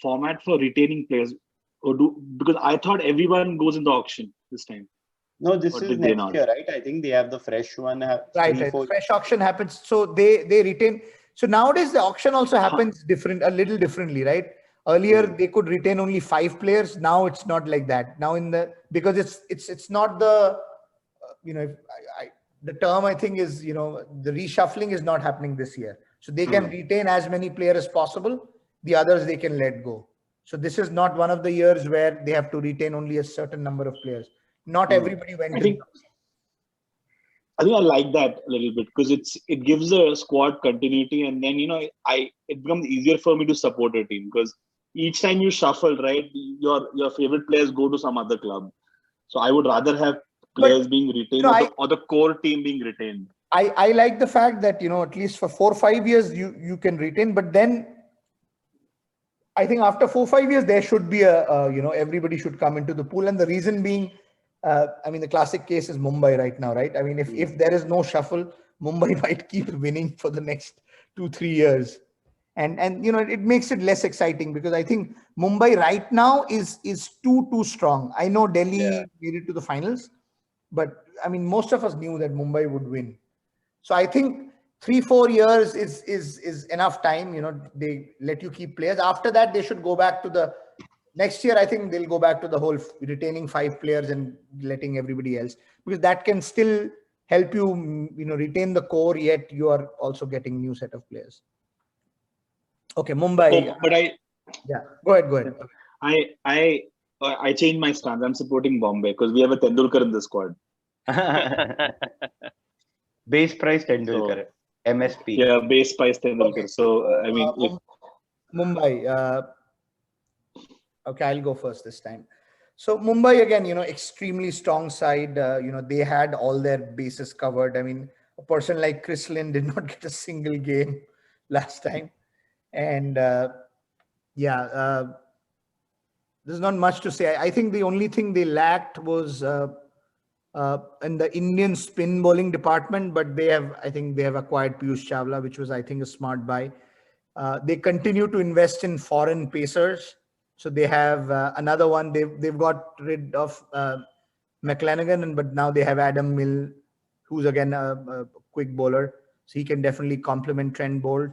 format for retaining players? Because I thought everyone goes in the auction this time. No, this Or is did they next not? year, right? I think they have the fresh one. Right. Fresh auction happens. So they retain. So nowadays the auction also happens a little differently, right? Earlier they could retain only 5 players. Now it's not like that. Now because it's not the the term I think is the reshuffling is not happening this year. So they can retain as many players as possible. The others they can let go. So this is not one of the years where they have to retain only a certain number of players. Not everybody went. I think I like that a little bit because it gives a squad continuity, and then it becomes easier for me to support a team because each time you shuffle, right, your favorite players go to some other club. So I would rather have players being retained or the core team being retained. I like the fact that at least for 4 or 5 years you can retain, but then I think after 4 or 5 years there should be everybody should come into the pool, and the reason being. The classic case is Mumbai right now, right? I mean, if there is no shuffle, Mumbai might keep winning for the next 2-3 years, and it makes it less exciting because I think Mumbai right now is too strong. I know Delhi made it to the finals, but I mean, most of us knew that Mumbai would win. So I think 3-4 years is enough time. They let you keep players. After that, they should go back to the. Next year, I think they'll go back to the whole retaining 5 players and letting everybody else, because that can still help you, retain the core, yet you are also getting new set of players. Okay, Mumbai. Go ahead. I changed my stance. I'm supporting Bombay because we have a Tendulkar in the squad. Base price Tendulkar, MSP. Yeah, base price Tendulkar. Okay. So I mean, if Mumbai. Okay, I'll go first this time. So Mumbai again, extremely strong side. They had all their bases covered. I mean, a person like Chris Lynn did not get a single game last time, and there's not much to say. I think the only thing they lacked was in the Indian spin bowling department, but I think they have acquired Piyush Chawla, which was I think a smart buy. They continue to invest in foreign pacers. So they have another one. They've got rid of McLanagan, but now they have Adam Mill, who's again a quick bowler. So he can definitely complement Trent Bolt.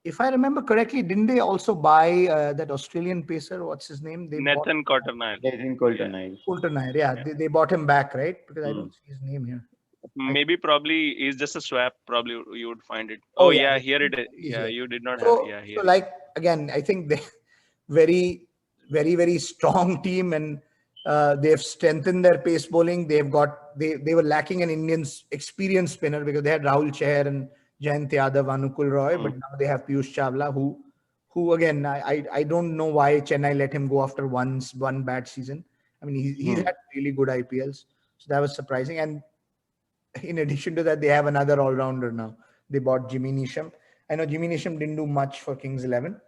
If I remember correctly, didn't they also buy that Australian pacer? What's his name? Nathan Coulter-Nile. Coulter-Nile. Yeah. They bought him back, right? Because I don't see his name here. Maybe probably is just a swap. Probably you would find it. Oh yeah, here it is. Yeah, you did not have. Yeah, here. So like again, I think they very, very, very strong team, and they've strengthened their pace bowling. They were lacking an Indian experienced spinner because they had Rahul Chahar and Jayant Yadav, Anukul Roy, but now they have Piyush Chawla, who again I don't know why Chennai let him go after one bad season. I mean he's had really good IPLs, so that was surprising. And in addition to that, they have another all-rounder now. They bought Jimmy Neesham. I know Jimmy Neesham didn't do much for Kings 11.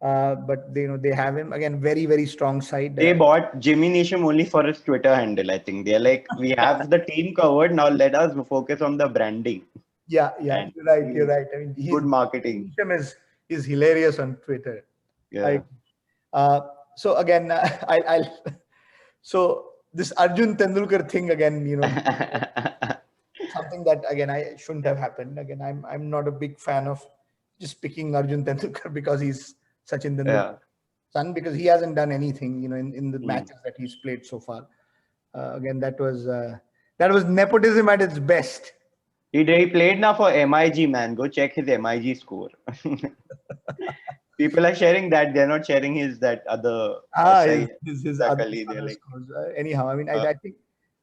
But they have him again, very, very strong side. They bought Jimmy Neesham only for his Twitter handle. I think they're like, we have the team covered. Now let us focus on the branding. Yeah, you're right. I mean, good marketing. Neesham is hilarious on Twitter. Yeah. So again, so this Arjun Tendulkar thing again, something that again I shouldn't have happened. Again, I'm not a big fan of just picking Arjun Tendulkar because he's Sachin Tendulkar's son, because he hasn't done anything, in the matches that he's played so far. Again, that was nepotism at its best. He played now for MIG, man. Go check his MIG score. People are sharing that. They're not sharing his other his other scores. Anyhow, I mean, I think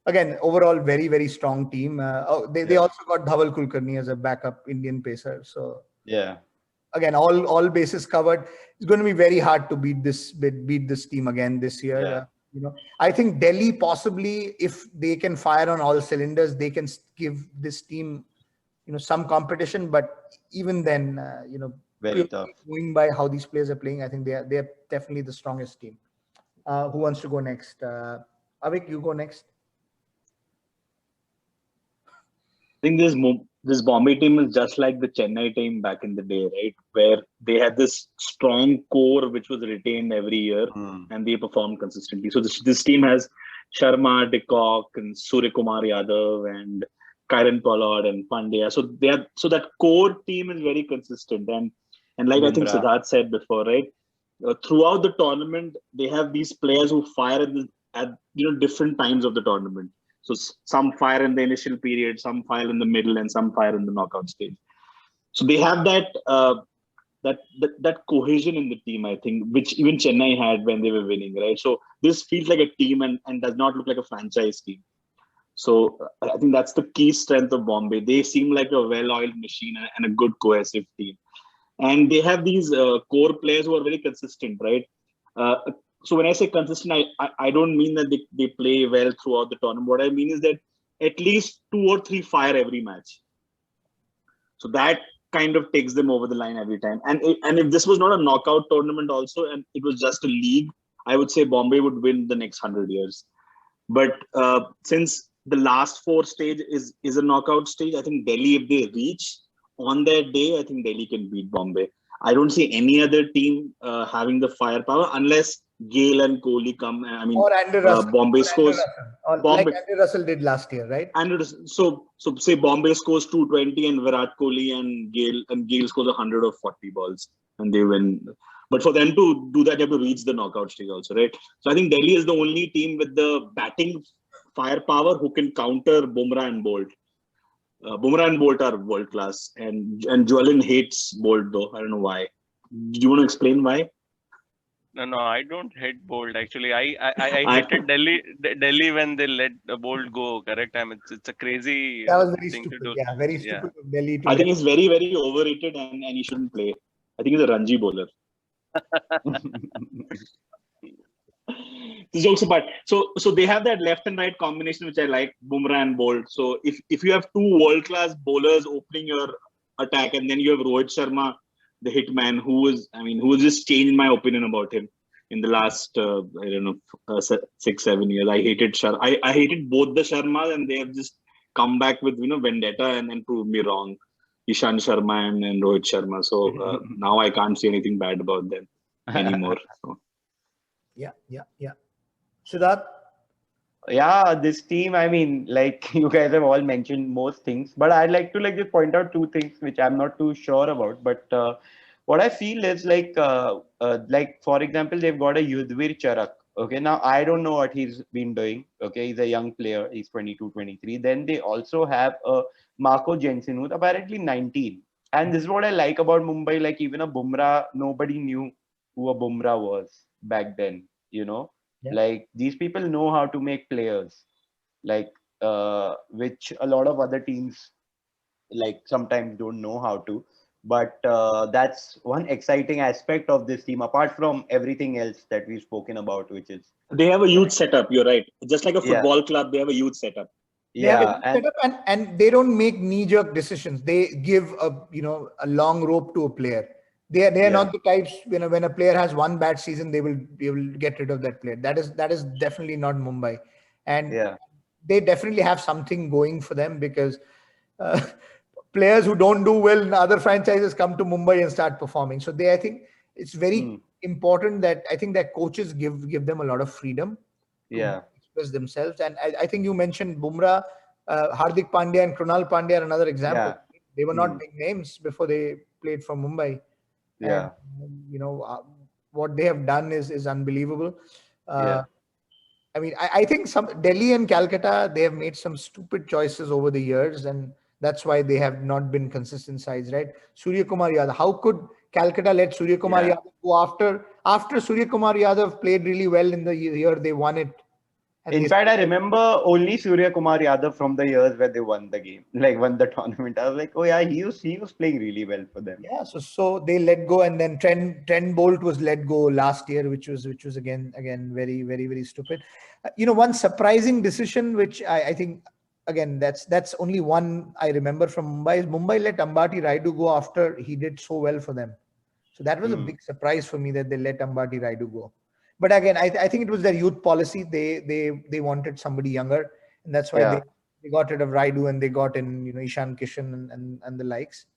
again overall very, very strong team. They also got Dhaval Kulkarni as a backup Indian pacer. So Yeah. Again, all bases covered. It's going to be very hard to beat this team again this year. Yeah. I think Delhi possibly, if they can fire on all cylinders, they can give this team, some competition. But even then, Very tough. purely going by how these players are playing, I think they're definitely the strongest team. Who wants to go next? Avik, you go next. I think this Bombay team is just like the Chennai team back in the day, right? Where they had this strong core which was retained every year, and they performed consistently. So this team has Sharma, De Kock, and Surya Kumar Yadav, and Kyron Pollard and Pandya. So that core team is very consistent, and like I think Bumrah. Siddharth said before, right? Throughout the tournament, they have these players who fire at different times of the tournament. So some fire in the initial period, some fire in the middle, and some fire in the knockout stage. So they have that cohesion in the team, I think, which even Chennai had when they were winning, right? So this feels like a team and does not look like a franchise team. So I think that's the key strength of Bombay. They seem like a well-oiled machine and a good cohesive team. And they have these core players who are very consistent, right? So when I say consistent, I don't mean that they play well throughout the tournament. What I mean is that at least 2 or 3 fire every match. So that kind of takes them over the line every time. And if this was not a knockout tournament also, and it was just a league, I would say Bombay would win the next 100 years. But since the last 4 stage is a knockout stage, I think Delhi, if they reach on their day, I think Delhi can beat Bombay. I don't see any other team having the firepower unless Gale and Kohli come. I mean, Or Andy Russell. Bombay scores. Like Andy Russell did last year, right? So say Bombay scores 220 and Virat Kohli and Gale scores 100 or 40 balls and they win. But for them to do that, you have to reach the knockout stage also, right? So I think Delhi is the only team with the batting firepower who can counter Bumrah and Bolt. Bumrah and Bolt are world class, and Jwalin hates Bolt though. I don't know why. Do you want to explain why? No, I don't hate Bolt. Actually, I hated Delhi when they let the Bolt go. Correct? I mean, it's a crazy That was very thing stupid. to do. Yeah, very stupid of Delhi to I think he's very, very overrated and he shouldn't play. I think he's a Ranji bowler. The jokes apart. So they have that left and right combination, which I like, Bumrah and Bolt. So if you have 2 world-class bowlers opening your attack, and then you have Rohit Sharma, the hitman, who just changed my opinion about him in the last 6-7 years. I hated both the Sharmas, and they have just come back with vendetta and proved me wrong. Ishan Sharma and Rohit Sharma. So now I can't say anything bad about them anymore. So. Yeah. Siddharth? Yeah, this team, I mean, like you guys have all mentioned most things, but I'd like to just point out 2 things which I'm not too sure about. But what I feel is like for example, they've got a Yudhvir Charak. Okay, now I don't know what he's been doing. Okay, he's a young player. He's 22, 23. Then they also have a Marco Jensen, who's apparently 19. And this is what I like about Mumbai. Like even a Bumrah, nobody knew who a Bumrah was back then. Yeah. Like these people know how to make players, like which a lot of other teams like sometimes don't know how to. But that's one exciting aspect of this team, apart from everything else that we've spoken about, which is they have a youth setup. You're right. Just like a football club, they have a youth setup. Yeah, and they don't make knee-jerk decisions. They give a long rope to a player. They are not the types when a player has one bad season, they will get rid of that player. That is definitely not Mumbai, and they definitely have something going for them because players who don't do well in other franchises come to Mumbai and start performing. So I think it's very important that I think that coaches give them a lot of freedom. Express themselves, and I think you mentioned Bumrah, Hardik Pandya, and Krunal Pandya are another example. They were not big names before they played for Mumbai. And, what they have done is unbelievable. I mean, I think some Delhi and Calcutta, they have made some stupid choices over the years, and that's why they have not been consistent sides, right? Surya Kumar Yadav. How could Calcutta let Surya Kumar Yadav go after Surya Kumar Yadav played really well in the year they won it? And In fact, I remember only Surya Kumar Yadav from the years where they won the game, like won the tournament. I was like, oh yeah, he was playing really well for them. yeah, so they let go, and then Trent Bolt was let go last year, which was again very very very stupid. One surprising decision which I think, again, that's only one I remember from Mumbai, is Mumbai let Ambati Raidu go after he did so well for them. So that was a big surprise for me that they let Ambati Raidu go. But again, I think it was their youth policy. They wanted somebody younger, and that's why Yeah. they got rid of Raidu and they got in Ishan Kishan and the likes.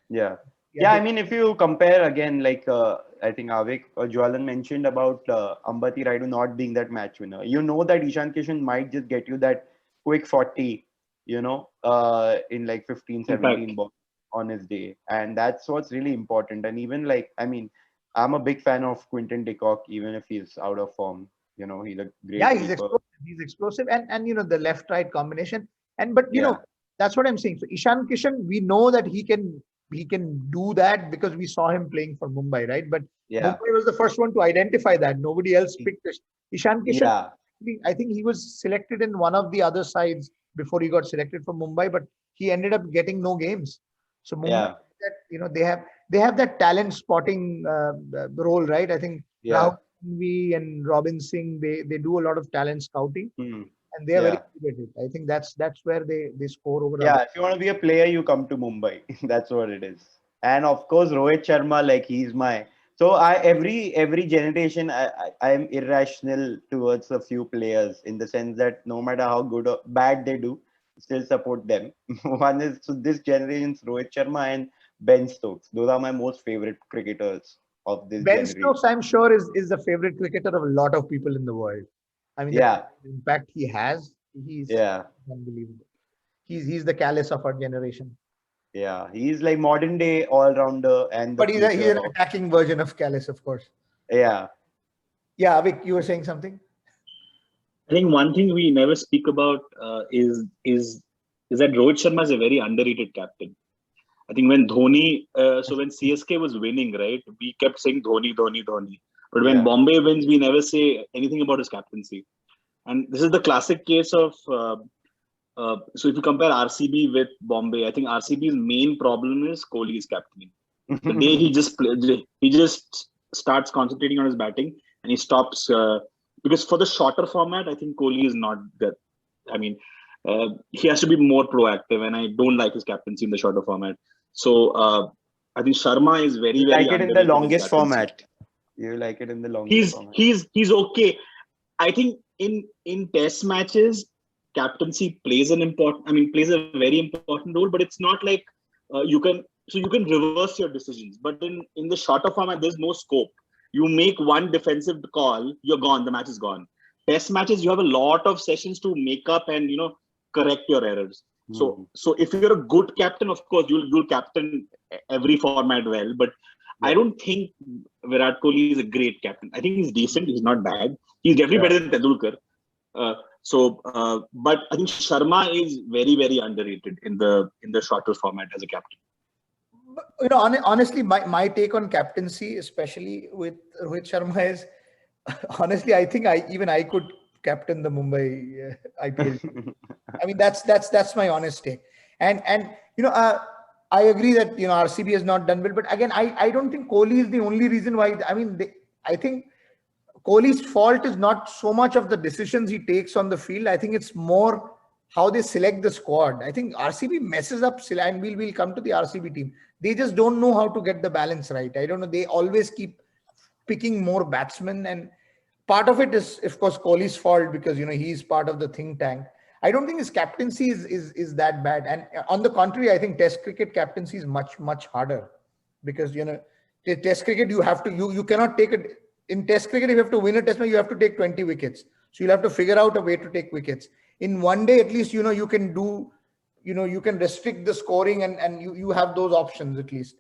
Yeah. Yeah, Yeah, they- I mean, if you compare again, like I think Avik or Jwalan mentioned about Ambati Raidu not being that match winner. You know that Ishan Kishan might just get you that quick 40, in like 15, 17 Impact. balls on his day. And that's what's really important. And even like, I mean, I'm a big fan of Quinton de Kock, even if he's out of form. He's a great Yeah, he's keeper. explosive. He's explosive, and the left right combination. But Yeah. that's what I'm saying. So Ishan Kishan, we know that he can do that because we saw him playing for Mumbai, right? But Yeah. Mumbai was the first one to identify that. Nobody else picked this. Ishan Kishan. Yeah. I think he was selected in one of the other sides before he got selected for Mumbai, but he ended up getting no games. So Mumbai, Yeah. they have that talent spotting role, right? I think Yeah. Rahul Singhvi and Robin Singh, they do a lot of talent scouting, and they are very Yeah. good at it. I think that's where they score over. Yeah, others. if you want to be a player, you come to Mumbai. That's what it is. And of course, Rohit Sharma, like he's my. So every generation, I am irrational towards a few players in the sense that no matter how good or bad they do, still support them. One is, so this generation's Rohit Sharma and Ben Stokes. Those are my most favorite cricketers of this Ben generation. Stokes, I'm sure, is the favorite cricketer of a lot of people in the world. I mean, Yeah, the impact he has, he's yeah, unbelievable. He's the callus of our generation. yeah. He's like modern day all rounder and the But he's future an of, attacking version of Callis, of course. yeah. Yeah, Avik, you were saying something? I think one thing we never speak about is that Rohit Sharma is a very underrated captain. I think when Dhoni, so when CSK was winning, right, we kept saying Dhoni, Dhoni, Dhoni. But when Yeah. Bombay wins, we never say anything about his captaincy. And this is the classic case of. So if you compare RCB with Bombay, I think RCB's main problem is Kohli's captaining. The day he just starts concentrating on his batting and he stops because for the shorter format, I think Kohli is not good. I mean, he has to be more proactive, and I don't like his captaincy in the shorter format. So I think Sharma is very You very like it in the underrated longest captaincy. format. You like it in the longest format. He's okay. I think in Test matches, captaincy plays plays a very important role, but it's not like you can reverse your decisions. But in the shorter format, there's no scope. You make one defensive call, you're gone. The match is gone. Test matches, you have a lot of sessions to make up and correct your errors. So if you're a good captain, of course you'll captain every format well. But I don't think Virat Kohli is a great captain. I think he's decent. He's not bad. He's definitely better than Tendulkar. But I think Sharma is very, very underrated in the shorter format as a captain. Honestly, my take on captaincy, especially with Rohit Sharma, is honestly, I think I could captain the Mumbai IPL. I mean, that's my honest take. And I agree that RCB has not done well, but again, I don't think Kohli is the only reason why. I mean, I think Kohli's fault is not so much of the decisions he takes on the field. I think it's more how they select the squad. I think RCB messes up, and we'll come to the RCB team. They just don't know how to get the balance right. I don't know. They always keep picking more batsmen, and part of it is, of course, Kohli's fault because he's part of the think tank. I don't think his captaincy is that bad. And on the contrary, I think Test cricket captaincy is much harder because Test cricket you cannot take it. In Test cricket, if you have to win a Test match, you have to take 20 wickets. So you'll have to figure out a way to take wickets. In one day, at least you can do, you can restrict the scoring and you have those options at least.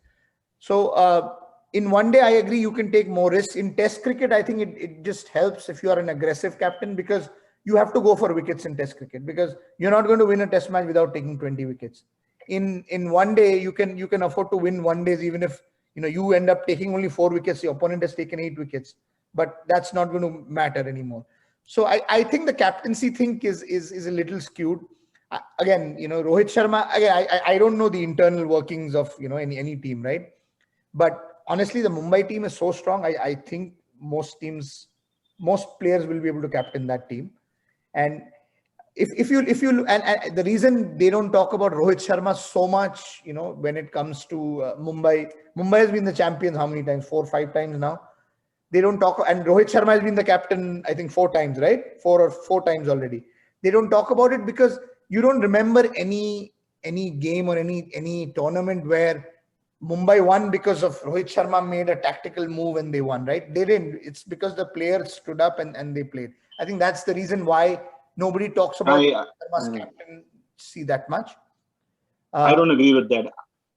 So in one day, I agree you can take more risks. In Test cricket, I think it just helps if you are an aggressive captain because you have to go for wickets in Test cricket because you're not going to win a Test match without taking 20 wickets. In one day, you can afford to win one days even if you end up taking only 4 wickets. The opponent has taken 8 wickets, but that's not going to matter anymore. So I think the captaincy thing is a little skewed. Again, Rohit Sharma. Again, I don't know the internal workings of any team, right? But honestly, the Mumbai team is so strong. I think most players will be able to captain that team. And if you and the reason they don't talk about Rohit Sharma so much, when it comes to Mumbai has been the champions how many times? 4 or 5 times now. They don't talk, and Rohit Sharma has been the captain, I think 4 times, right? 4 times already. They don't talk about it because you don't remember any game or any tournament where Mumbai won because of Rohit Sharma made a tactical move and they won, right? They didn't. It's because the players stood up and they played. I think that's the reason why nobody talks about Sharma's captaincy that much. I don't agree with that.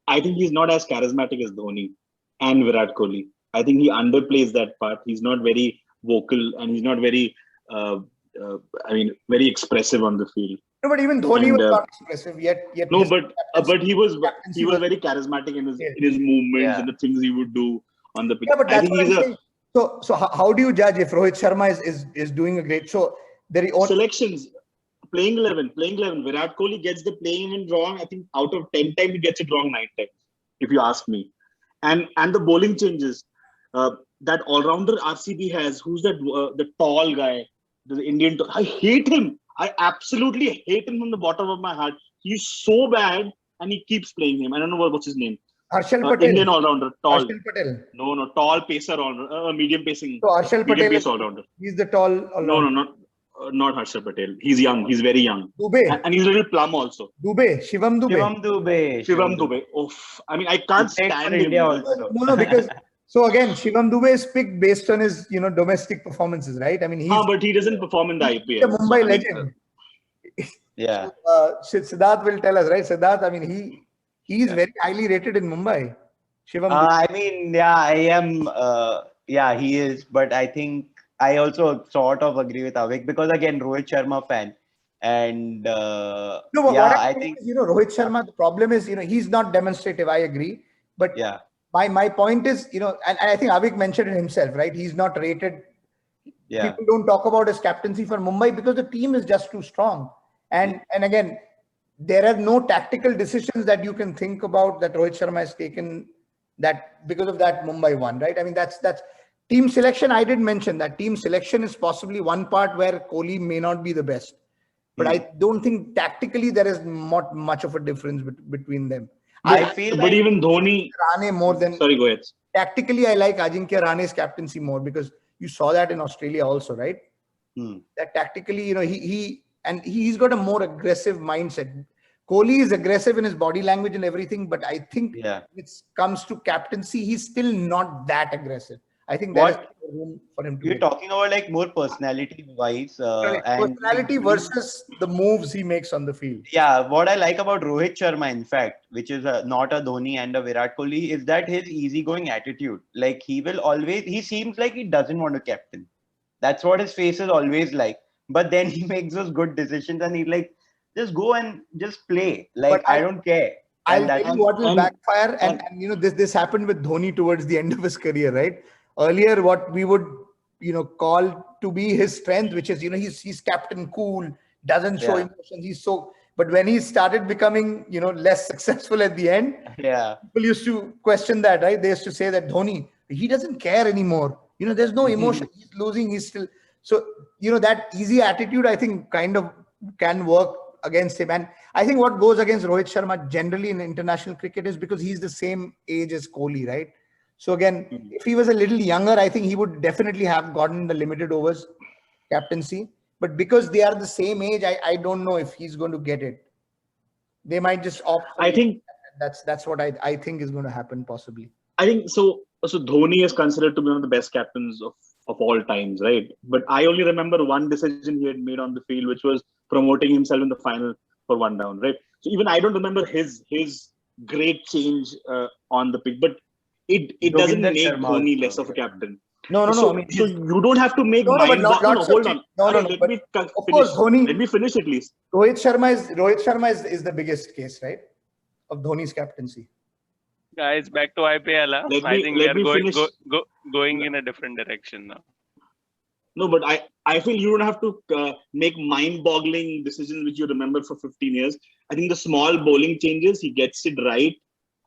I think he's not as charismatic as Dhoni and Virat Kohli. I think he underplays that part. He's not very vocal and he's not very, very expressive on the field. No, but even Dhoni was not expressive yet. No, but he was very charismatic in his movements and the things he would do on the pitch. Yeah, but that's what I'm saying. So how do you judge if Rohit Sharma is doing a great? So there are selections. Playing 11. Virat Kohli gets the playing 11 wrong. I think out of 10 times he gets it wrong 9 times, if you ask me. And the bowling changes. That all-rounder RCB has, who's that? The tall guy, the Indian. I hate him. I absolutely hate him from the bottom of my heart. He's so bad, and he keeps playing him. I don't know what's his name. Harshal Patel. Indian all-rounder, tall. Harshal Patel. No, tall pacer all-rounder, medium pacing. So Harshal Patel pace all-rounder. He's the tall all-rounder. No, not Harshal Patel. He's young. He's very young. Dubey. And he's a little plum also. Shivam Dubey. Oh, I mean, I can't stand him. India also. No, because so again, Shivam Dubey is picked based on his domestic performances, right? I mean, but he doesn't perform in the IPL. He's a Mumbai legend. Yeah. Siddharth will tell us, right? Siddharth, I mean, he is very highly rated in Mumbai. Shivam Dubey. I mean, yeah, I am. He is, but I think I also sort of agree with Avik because again, Rohit Sharma fan, and I think Rohit Sharma. The problem is, he's not demonstrative. I agree, but my point is, and I think Avik mentioned it himself, right? He's not rated. Yeah. People don't talk about his captaincy for Mumbai because the team is just too strong. And again, there are no tactical decisions that you can think about that Rohit Sharma has taken that because of that Mumbai won, right? I mean, that's team selection. I did mention that team selection is possibly one part where Kohli may not be the best, but I don't think tactically there is not much of a difference between them. I feel but even Dhoni, Rane more than sorry, go ahead. Tactically, I like Ajinkya Rane's captaincy more because you saw that in Australia also, right? That tactically, he's got a more aggressive mindset. Kohli is aggressive in his body language and everything, but I think when it comes to captaincy, he's still not that aggressive. I think there is room for him to. You're talking about like more personality-wise, personality versus the moves he makes on the field. Yeah, what I like about Rohit Sharma, in fact, which is not a Dhoni and a Virat Kohli, is that his easygoing attitude. Like he seems like he doesn't want to captain. That's what his face is always like. But then he makes those good decisions and he's like, just go and just play. Like, I don't care. I'll tell you what will backfire. And this happened with Dhoni towards the end of his career, right? Earlier, what we would, call to be his strength, which is, he's captain cool, doesn't show emotions. But when he started becoming, less successful at the end, people used to question that, right? They used to say that Dhoni, he doesn't care anymore. There's no emotion. He's losing. He's still. So, that easy attitude, I think, kind of can work against him. And I think what goes against Rohit Sharma generally in international cricket is because he's the same age as Kohli, right? So again, if he was a little younger, I think he would definitely have gotten the limited overs captaincy. But because they are the same age, I don't know if he's going to get it. They might just opt. I think that's what I think is going to happen possibly. I think so. So Dhoni is considered to be one of the best captains of all times, right? But I only remember one decision he had made on the field, which was promoting himself in the final for one down, right? So even I don't remember his great change on the pitch, but it doesn't make Dhoni less of a captain. No. So, I mean, so you don't have to make hold on. Let me finish at least. Rohit Sharma is the biggest case, right, of Dhoni's captaincy. Guys, back to IPL. I think we are going in a different direction now. No, but I feel you don't have to make mind-boggling decisions which you remember for 15 years. I think the small bowling changes, he gets it right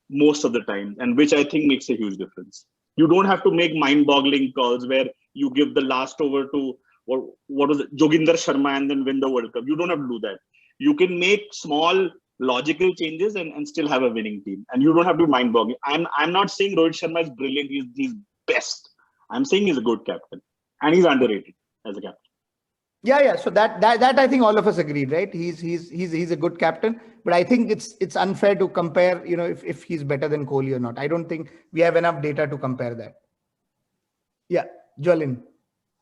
most of the time, and which I think makes a huge difference. You don't have to make mind-boggling calls where you give the last over to what was it, Joginder Sharma and then win the World Cup. You don't have to do that. You can make small logical changes and still have a winning team. And you don't have to be mind-boggling. I'm not saying Rohit Sharma is brilliant. He's best. I'm saying he's a good captain. And he's underrated as a captain. Yeah. So that I think all of us agreed, right? He's a good captain, but I think it's unfair to compare, if he's better than Kohli or not. I don't think we have enough data to compare that. Yeah, Jolin.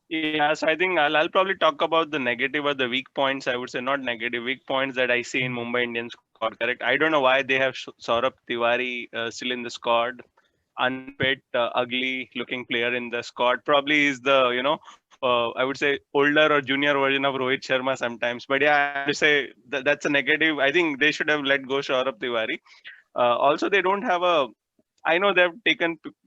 Yeah, so I think I'll probably talk about the negative or the weak points. I would say not negative, weak points that I see in Mumbai Indians squad. Correct. I don't know why they have Saurabh Tiwari still in the squad. Unfit, ugly looking player in the squad. Probably is the I would say older or junior version of Rohit Sharma sometimes. But yeah, I would say that's a negative. I think they should have let go Saurabh Tiwari. Also, they don't have a. I know they've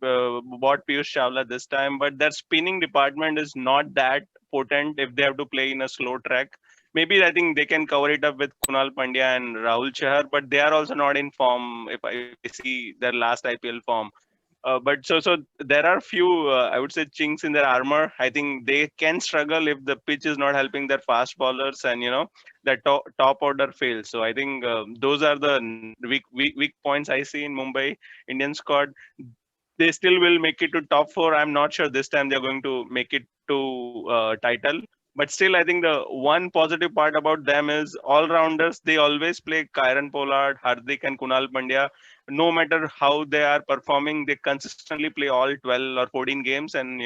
bought Piyush Chawla this time, but their spinning department is not that potent if they have to play in a slow track. Maybe I think they can cover it up with Kunal Pandya and Rahul Chahar, but they are also not in form if I see their last IPL form. But so there are few I would say chinks in their armor. I think they can struggle if the pitch is not helping their fast bowlers and the top order fails. So I think those are the weak points I see in Mumbai Indian squad. They still will make it to top 4. I'm not sure this time they're going to make it to title. But still, I think the one positive part about them is all-rounders. They always play Kieron Pollard, Hardik, and Kunal Pandya. No matter how they are performing, they consistently play all 12 or 14 games, and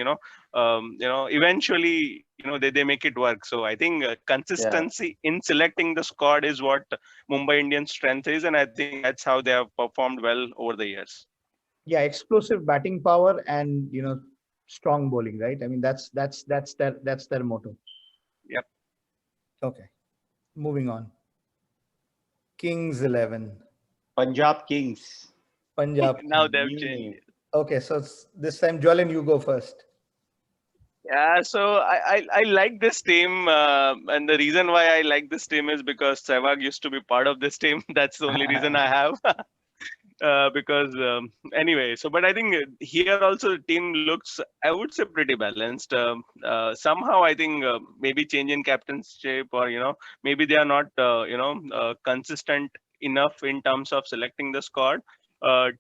eventually, they make it work. So I think consistency in selecting the squad is what Mumbai Indians' strength is, and I think that's how they have performed well over the years. Yeah, explosive batting power and strong bowling, right? I mean that's their motto. Yep. Okay, moving on. Kings 11. Punjab Kings. Punjab. Now they've New changed. name. Okay, so this time, Jolin, you go first. Yeah, so I like this team, and the reason why I like this team is because Sehwag used to be part of this team. That's the only reason I have. Because anyway, but I think here also the team looks, I would say, pretty balanced. Somehow I think maybe change in captainship, or maybe they are not consistent enough in terms of selecting the squad.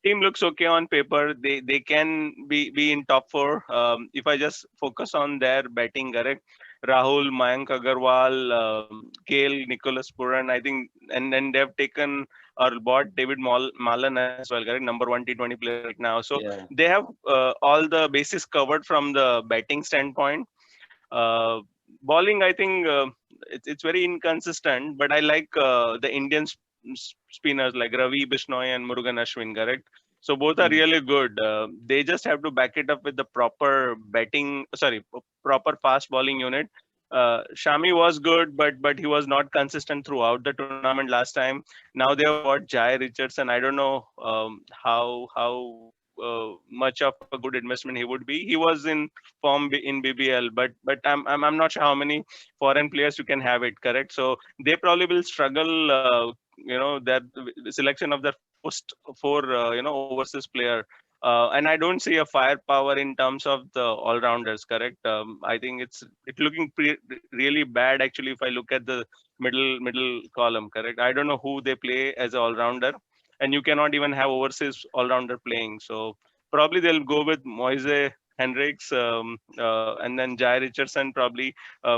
Team looks okay on paper. They can be in top 4. If I just focus on their batting, correct? Rahul, Mayank Agarwal, Gale, Nicholas Puran, I think, and then they've taken or bought David Malan as well, correct? Number 1 T20 player right now. So Yeah. they have all the bases covered from the batting standpoint. Bowling, I think it's very inconsistent, but I like the Indian spinners like Ravi Bishnoi and Murugan Ashwin, correct? So both are really good. They just have to back it up with the proper proper fast bowling unit. Shami was good, but he was not consistent throughout the tournament last time. Now they have got Jai Richardson. I don't know how much of a good investment he would be. He was in form in BBL, but I'm not sure how many foreign players you can have it. Correct. So they probably will struggle. Their selection of their first 4 overseas player. And I don't see a firepower in terms of the all-rounders, correct? I think it's looking really bad actually if I look at the middle column, correct? I don't know who they play as an all-rounder, and you cannot even have overseas all-rounder playing. So probably they'll go with Moise Hendricks and then Jai Richardson probably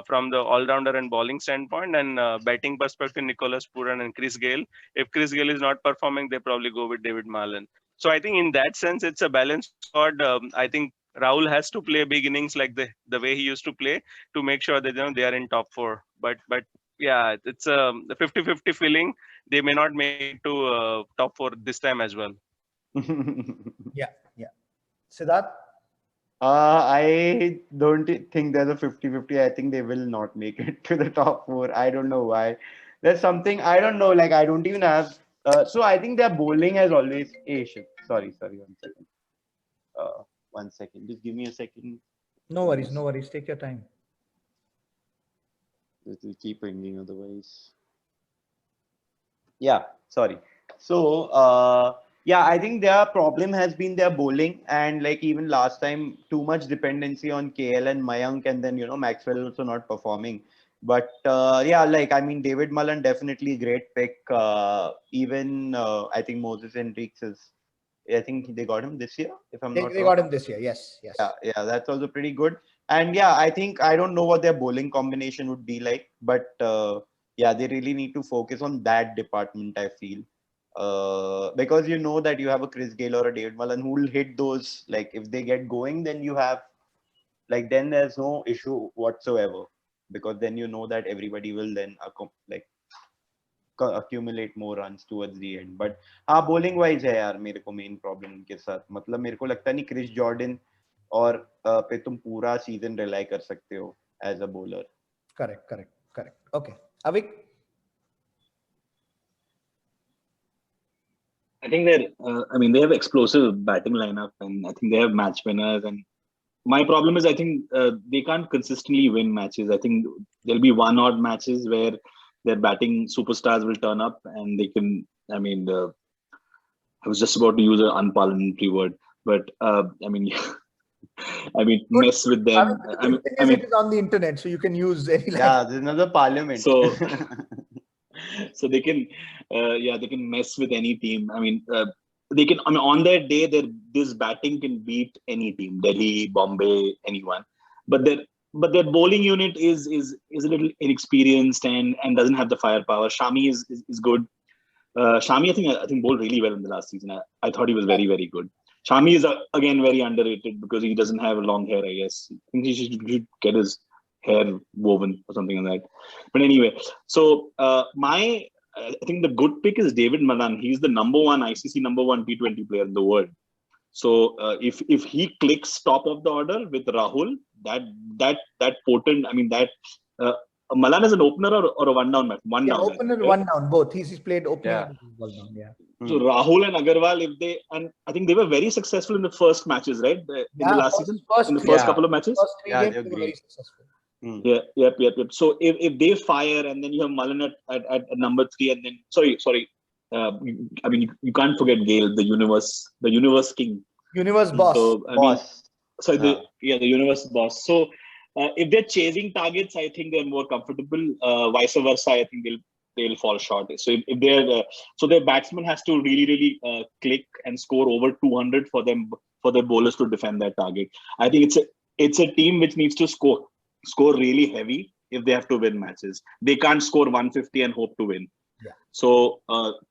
from the all-rounder and bowling standpoint, and batting perspective, Nicholas Puran and Chris Gale. If Chris Gale is not performing, they probably go with David Malan. So I think in that sense, it's a balanced squad. I think Rahul has to play big innings like the way he used to play to make sure that they are in top 4. But yeah, it's a 50-50 feeling. They may not make it to top 4 this time as well. Yeah. Siddharth? I don't think there's a 50-50. I think they will not make it to the top 4. I don't know why. There's something, I don't know, like I don't even have. So I think their bowling has always. Hey, shit. Sorry, 1 second. 1 second. Just give me a second. No worries. Take your time. It will keep ringing otherwise. Yeah, sorry. So, yeah, I think their problem has been their bowling, and like even last time, too much dependency on KL and Mayank, and then Maxwell also not performing. But yeah, like I mean, David Mullen definitely a great pick. Even I think Moses Hendricks is. I think they got him this year, if I'm not They wrong. got him this year. Yes, yes. Yeah, that's also pretty good. And yeah, I think I don't know what their bowling combination would be like, but yeah, they really need to focus on that department, I feel. Because you know that you have a Chris Gayle or a David Mullen who will hit those, like if they get going, then you have, like, then there's no issue whatsoever. Because then you know that everybody will then accumulate more runs towards the end. But हाँ bowling wise है यार मेरे को main problem इनके साथ, मतलब मेरे को लगता नहीं क्रिस जॉर्डन और पे तुम पूरा सीजन रिलाई कर सकते हो as a bowler. Correct. Okay, Avik. I think they have explosive batting lineup, and I think they have match winners. And my problem is, I think they can't consistently win matches. I think there'll be one odd matches where their batting superstars will turn up, and they can. I mean, I was just about to use an unparliamentary word, but I mean, mess with them. It is on the internet, so you can use any. Yeah, there's another parliament. So. So they can, they can mess with any team. I mean, they can. I mean, on their day, this batting can beat any team, Delhi, Bombay, anyone. But their bowling unit is a little inexperienced and doesn't have the firepower. Shami is good. Shami, I think bowled really well in the last season. I thought he was very, very good. Shami is again very underrated because he doesn't have long hair. I guess I think he should get his hair woven or something like that. But anyway, so I think the good pick is David Malan. He's the number one T20 player in the world. So if he clicks top of the order with Rahul, that potent. I mean that Malan is an opener or a one down match. One down. Opener, right? One down. Both. He's played opening and one down. Yeah. So Rahul and Agarwal, I think they were very successful in the first matches, right? In the last season, in the first couple of matches. First three games they were very successful. Yep. So if they fire and then you have Mullen at number 3 and then sorry. I mean you can't forget Gale, the universe king, universe boss. So the universe boss. So if they're chasing targets, I think they're more comfortable. Vice versa, I think they'll fall short. So if they're so their batsman has to really click and score over 200 for their bowlers to defend that target. I think it's a team which needs to score really heavy if they have to win matches. They can't score 150 and hope to win. Yeah. So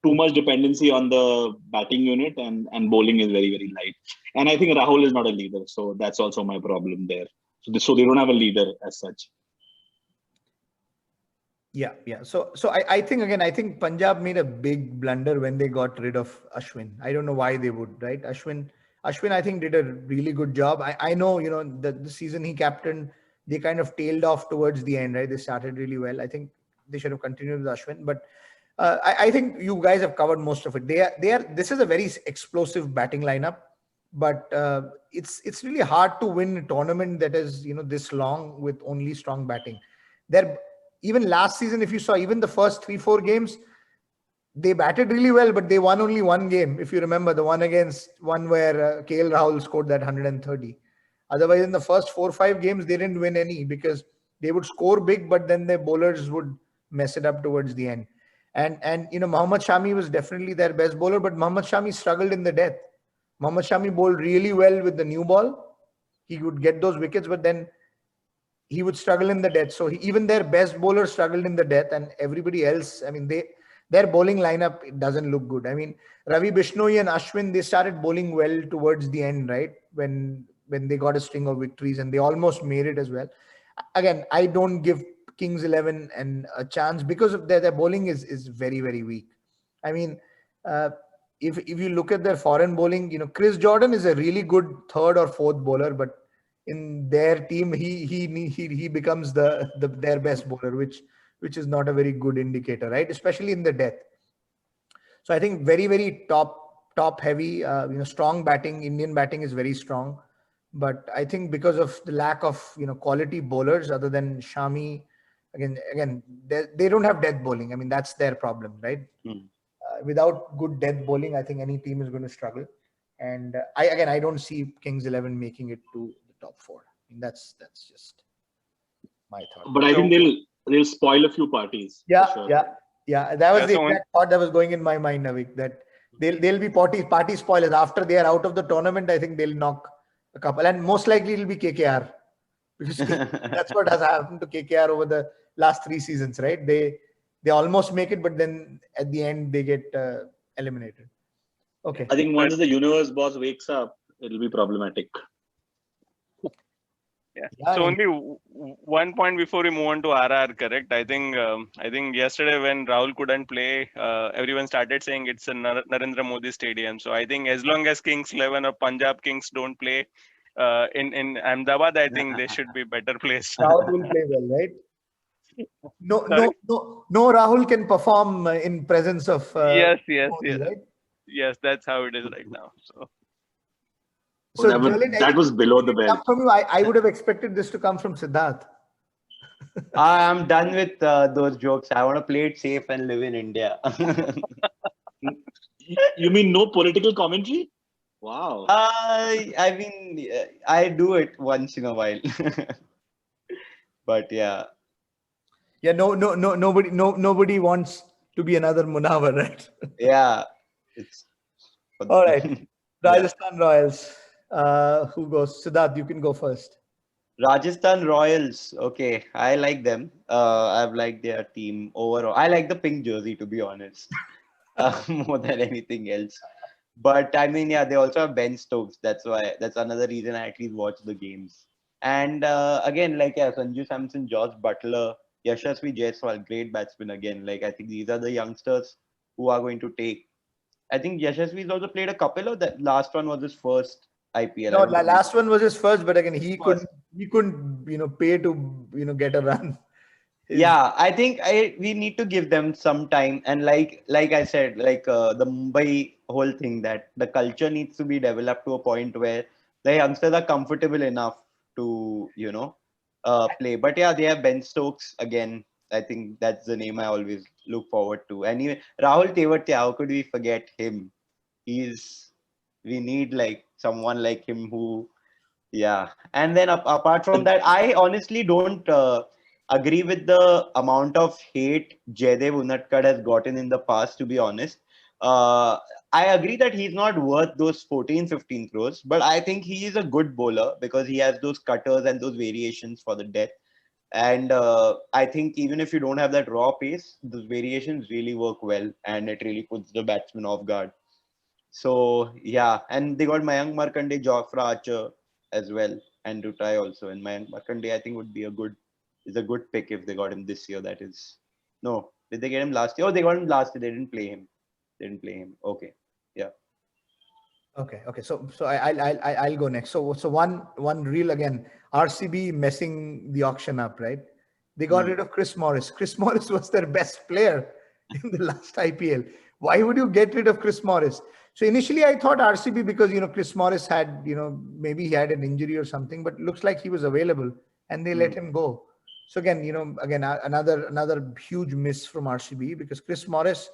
too much dependency on the batting unit and bowling is very, very light. And I think Rahul is not a leader, so that's also my problem there. So they don't have a leader as such. Yeah. So I think Punjab made a big blunder when they got rid of Ashwin. I don't know why they would, right? Ashwin I think did a really good job. I know, the season he captained, they kind of tailed off towards the end, right? They started really well. I think they should have continued with Ashwin, but I think you guys have covered most of it. This is a very explosive batting lineup, but it's really hard to win a tournament that is, this long with only strong batting. Even last season, if you saw, even the first 3-4 games, they batted really well, but they won only one game. If you remember the one where KL Rahul scored that 130. Otherwise, in the first 4-5 games, they didn't win any because they would score big, but then their bowlers would mess it up towards the end. And Mohammad Shami was definitely their best bowler, but Mohammad Shami struggled in the death. Mohammad Shami bowled really well with the new ball. He would get those wickets, but then he would struggle in the death. So even their best bowler struggled in the death, and everybody else, I mean, their bowling lineup, it doesn't look good. I mean, Ravi Bishnoi and Ashwin, they started bowling well towards the end, right? When they got a string of victories and they almost made it as well. Again, I don't give Kings 11 and a chance because of their bowling is very, very weak. I mean, if you look at their foreign bowling, Chris Jordan is a really good third or fourth bowler, but in their team, he becomes their best bowler, which is not a very good indicator, right? Especially in the death. So I think very, very top heavy, strong batting. Indian batting is very strong, but I think because of the lack of quality bowlers other than Shami, again, they don't have death bowling. I mean, that's their problem, right? Without good death bowling, I think any team is going to struggle. And I don't see Kings 11 making it to the top 4. I mean, that's just my thought. But I think they'll spoil a few parties. Yeah, for sure. yeah. That was the so exact thought that was going in my mind, Navik, that they'll be party spoilers. After they are out of the tournament, I think they'll knock a couple. And most likely it'll be KKR. Because that's what has happened to KKR over the last 3 seasons, right? They almost make it, but then at the end they get eliminated. Okay. I think once the universe boss wakes up, it'll be problematic. Yeah. So only one point before we move on to RR, correct? I think yesterday when Rahul couldn't play, everyone started saying it's a Narendra Modi Stadium. So I think as long as Kings 11 or Punjab Kings don't play in Ahmedabad, I think they should be better placed. Rahul will play well, right? No. Rahul can perform in presence of yes. Modi, right? Yes, that's how it is right now. So that was below the belt. From you, I would have expected this to come from Siddharth. I'm done with those jokes. I want to play it safe and live in India. You mean no political commentary? Wow. I mean, I do it once in a while. But yeah. Yeah, nobody wants to be another Munawar, right? Yeah. All right. Rajasthan Royals. Who goes? Siddharth, you can go first. Rajasthan Royals. Okay, I like them. I've liked their team overall. I like the pink jersey, to be honest, more than anything else. But I mean, yeah, they also have Ben Stokes. That's another reason I at least watch the games. And again, Sanju Samson, Josh Butler, Yashasvi Jaiswal, great batsman again. I think these are the youngsters who are going to take. I think Yashasvi's also played a couple of that. Last one was his first IPL. No, last one was his first, but again, he couldn't, pay to, get a run. Yeah, I think we need to give them some time. And like I said, the Mumbai whole thing, that the culture needs to be developed to a point where the youngsters are comfortable enough to, play. But yeah, they have Ben Stokes again. I think that's the name I always look forward to. Anyway, Rahul Tewatia, how could we forget him? We need someone like him who, yeah. And then apart from that, I honestly don't agree with the amount of hate Jaydev Unatkad has gotten in the past, to be honest. I agree that he's not worth those 14-15 crores, but I think he is a good bowler because he has those cutters and those variations for the death. And I think even if you don't have that raw pace, those variations really work well and it really puts the batsman off guard. So yeah, and they got Mayank Markande, Jofra Archer as well, and Rutai also. And Mayank Markande, I think, would be a good pick if they got him this year. That is, no, did they get him last year? Oh, they got him last year. They didn't play him. Okay, yeah. Okay. So I'll go next. So one real again. RCB messing the auction up, right? They got rid of Chris Morris. Chris Morris was their best player in the last IPL. Why would you get rid of Chris Morris? So initially I thought RCB because, Chris Morris had, maybe he had an injury or something, but it looks like he was available and they let him go. So again, another huge miss from RCB because Chris Morris,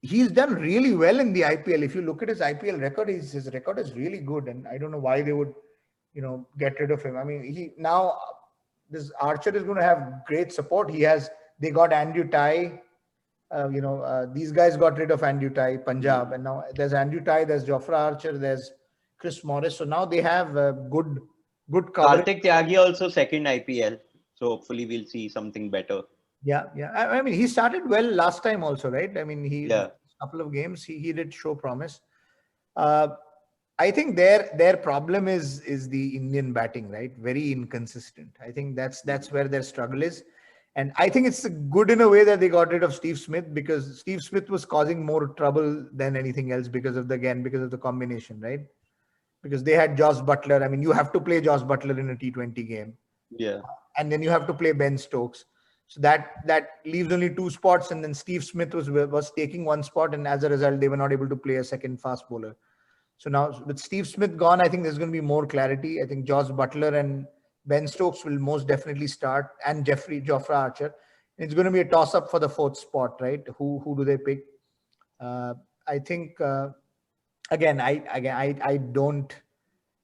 he's done really well in the IPL. If you look at his IPL record, his record is really good. And I don't know why they would, get rid of him. I mean, this Archer is going to have great support. They got Andrew Tye. These guys got rid of Andrew Tye, Punjab, and now there's Andrew Tye, there's Jofra Archer, there's Chris Morris. So now they have good coverage. Karthik Tyagi also second IPL, so hopefully we'll see something better. Yeah. I mean, he started well last time also, right? I mean, a couple of games he did show promise. I think their problem is the Indian batting, right? Very inconsistent. I think that's where their struggle is. And I think it's good in a way that they got rid of Steve Smith because Steve Smith was causing more trouble than anything else because of the combination, right? Because they had Josh Butler. I mean, you have to play Josh Butler in a T20 game. Yeah. And then you have to play Ben Stokes. So that leaves only 2 spots. And then Steve Smith was taking 1 spot. And as a result, they were not able to play a second fast bowler. So now with Steve Smith gone, I think there's going to be more clarity. I think Josh Butler and Ben Stokes will most definitely start, and Jofra Archer. It's going to be a toss-up for the fourth spot, right? Who do they pick? I think again, I don't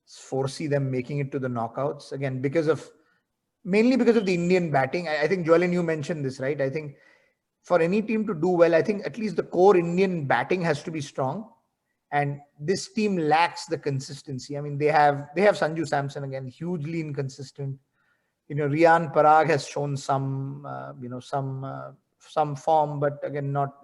foresee them making it to the knockouts again mainly because of the Indian batting. I think Joelin, you mentioned this, right? I think for any team to do well, I think at least the core Indian batting has to be strong, and this team lacks the consistency. I mean, they have Sanju Samson again, hugely inconsistent. Riyan Parag has shown some form, but again, not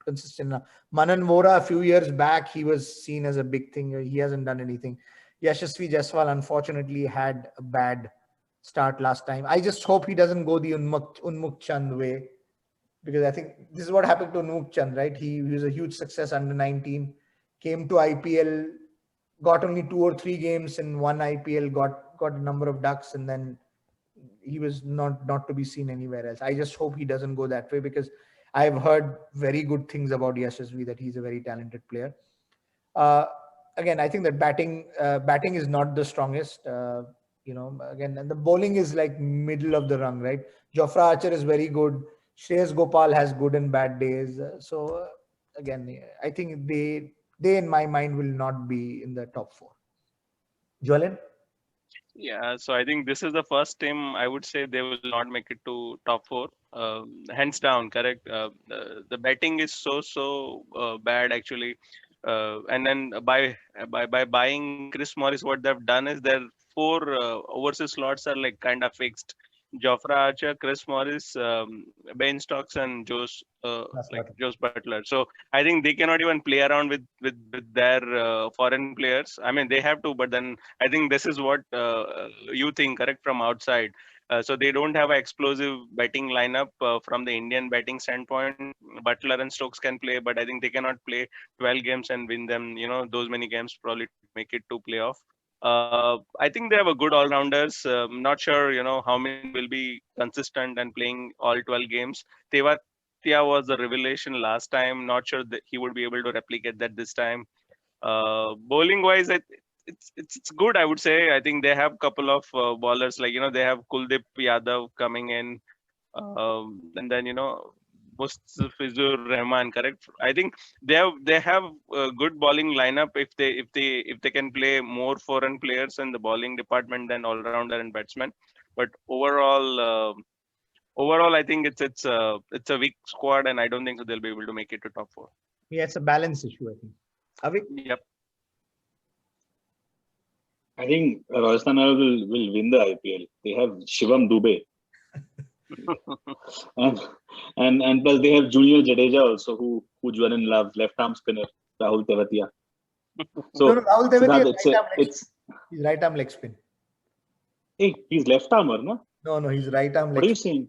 consistent enough. Manan Vora, a few years back, he was seen as a big thing. He hasn't done anything. Yashasvi Jaiswal unfortunately had a bad start last time. I just hope he doesn't go the Unmukt Chand way, because I think this is what happened to Unmukt Chand, right? He was a huge success under 19, came to IPL, got only 2 or 3 games in one IPL, got a number of ducks, and then he was not to be seen anywhere else. I just hope he doesn't go that way, because I've heard very good things about Yashasvi, that he's a very talented player. Again, I think that batting is not the strongest. Again, and the bowling is like middle of the rung, right? Jofra Archer is very good. Shreyas Gopal has good and bad days. Again, I think they in my mind will not be in the top 4. Joelin? Yeah, so I think this is the first team I would say they will not make it to top 4. Hands down, correct. The betting is so bad actually, and then by buying Chris Morris, what they've done is their 4 overseas slots are like kind of fixed. Jofra Archer, Chris Morris, Ben Stokes, and Joe Butler. So I think they cannot even play around with their foreign players. I mean, they have to, but then I think this is what you think, correct, from outside. So they don't have an explosive batting lineup from the Indian batting standpoint. Butler and Stokes can play, but I think they cannot play 12 games and win them. Those many games probably to make it to playoff. I think they have a good all-rounders. Not sure, how many will be consistent and playing all 12 games. Tewatia was a revelation last time. Not sure that he would be able to replicate that this time. Bowling wise, it's good, I would say. I think they have a couple of bowlers, like they have Kuldeep Yadav coming in, and then Mustafizur Rahman, correct. I think they have a good bowling lineup if they can play more foreign players in the bowling department than all rounder and batsman. But overall, I think it's a weak squad, and I don't think so they'll be able to make it to top 4. Yeah, it's a balance issue, I think. Avik? Yep. I think Rajasthan Royals will win the IPL. They have Shivam Dube. and plus they have Junior Jadeja also, who Juanan loves, left arm spinner, Rahul Tewatia. So No, Rahul Tewatia he's right arm leg spin. Hey, he's left armer, no? No, he's right arm leg. What are you saying?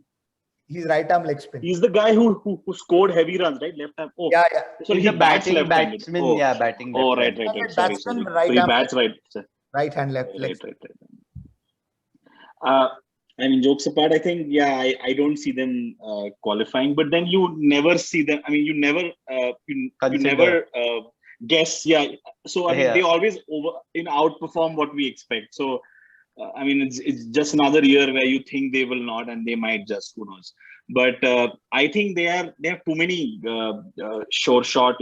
He's right arm leg spin. He's the guy who scored heavy runs, right? Left arm. Oh, yeah. So He's he a batting batsman. Oh. Yeah, batting. Oh, left right. Sorry. So he arm bats right. Right hand, left. Right. I mean, jokes apart, I think, I don't see them qualifying, but then you never see them. I mean, you never guess. Yeah. So, I mean, they always outperform what we expect. So, I mean, it's just another year where you think they will not, and they might just, who knows. But I think they have too many sure shot,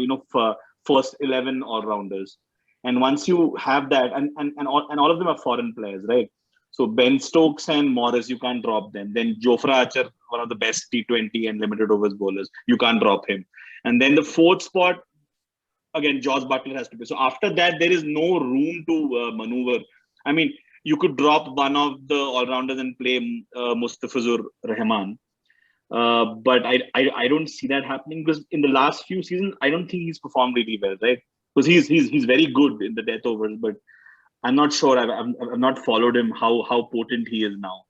first 11 all-rounders. And once you have that, and all of them are foreign players, right? So Ben Stokes and Morris, you can't drop them. Then Jofra Archer, one of the best T20 and limited overs bowlers, you can't drop him. And then the fourth spot, again, Josh Butler has to be. So after that, there is no room to maneuver. I mean, you could drop one of the all-rounders and play Mustafizur Rahman. But I don't see that happening, because in the last few seasons, I don't think he's performed really well, right? Because he's very good in the death overs, but I'm not sure. I've not followed him how potent he is now.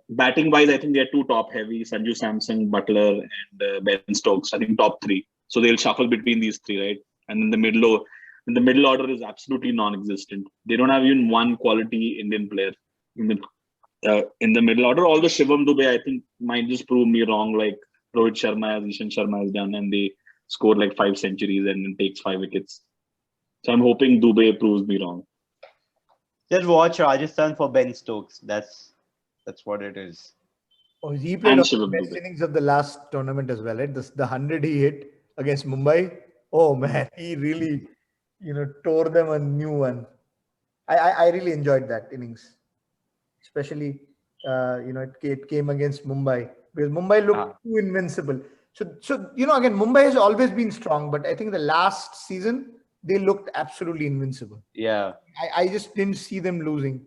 Batting wise, I think they're too top heavy. Sanju Samson, Butler, and Ben Stokes. I think top 3. So they'll shuffle between these 3, right? And then the middle order is absolutely non-existent. They don't have even one quality Indian player in the middle order. Although Shivam Dube, I think, might just prove me wrong, like Rohit Sharma, Ishan Sharma has done, and they score like 5 centuries and takes 5 wickets. So I'm hoping Dube proves me wrong. Just watch Rajasthan for Ben Stokes. That's what it is. Oh, he played And one of the Shivam best Dubey. innings of the last tournament as well, right? The 100 he hit against Mumbai. Oh man, he really, tore them a new one. I really enjoyed that innings, especially it came against Mumbai because Mumbai Ah, looked too invincible. So again, Mumbai has always been strong, but I think the last season they looked absolutely invincible. yeah. I just didn't see them losing.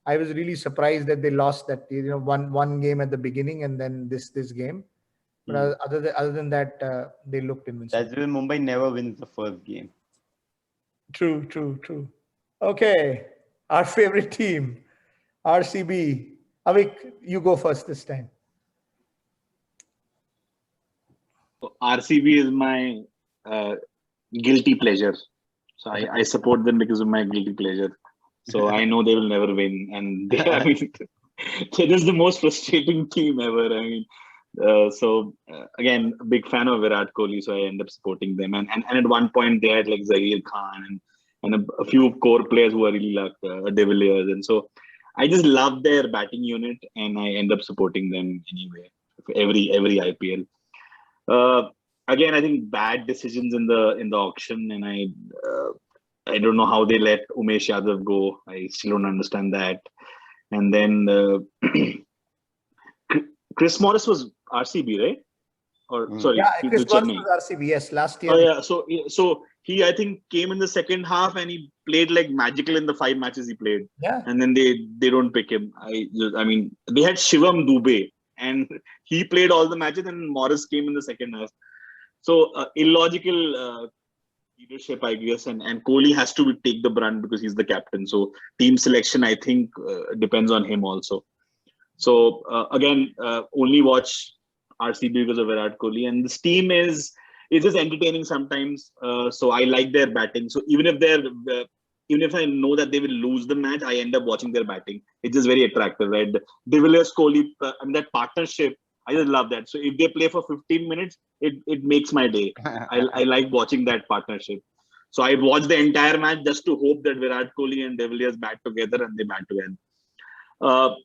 I was really surprised that they lost that one game at the beginning and then this game. But other than that, they looked invincible. That's when Mumbai never wins the first game. True, true, true. Okay, our favorite team, RCB. Avik, you go first this time. So RCB is my guilty pleasure. So I support them because of my guilty pleasure. So I know they will never win, and I mean, they're just the most frustrating team ever. I mean, again, a big fan of Virat Kohli, so I end up supporting them. And at one point they had like Zaheer Khan and a few core players who are really like De Villiers, and so I just love their batting unit, and I end up supporting them anyway. Every IPL. Again, I think bad decisions in the auction, and I don't know how they let Umesh Yadav go. I still don't understand that. And then Chris Morris was RCB, right? Or sorry, Yeah, he's Chris with Morris Chennai. was RCB. Yes, last year. Oh yeah, so he I think came in the second half and he played like magical in the 5 matches he played. Yeah. And then they don't pick him. I mean they had Shivam Dubey and he played all the matches and Morris came in the second half. So illogical leadership, I guess, and Kohli has to take the brunt because he's the captain. So team selection, I think, depends on him also. So again, only watch RCB because of Virat Kohli, and this team is just entertaining sometimes. So I like their batting. So even if I know that they will lose the match, I end up watching their batting. It's just very attractive, right? De Villiers Kohli, that partnership, I just love that. So if they play for 15 minutes, it makes my day. I like watching that partnership. So I watch the entire match just to hope that Virat Kohli and De Villiers bat together and they bat together.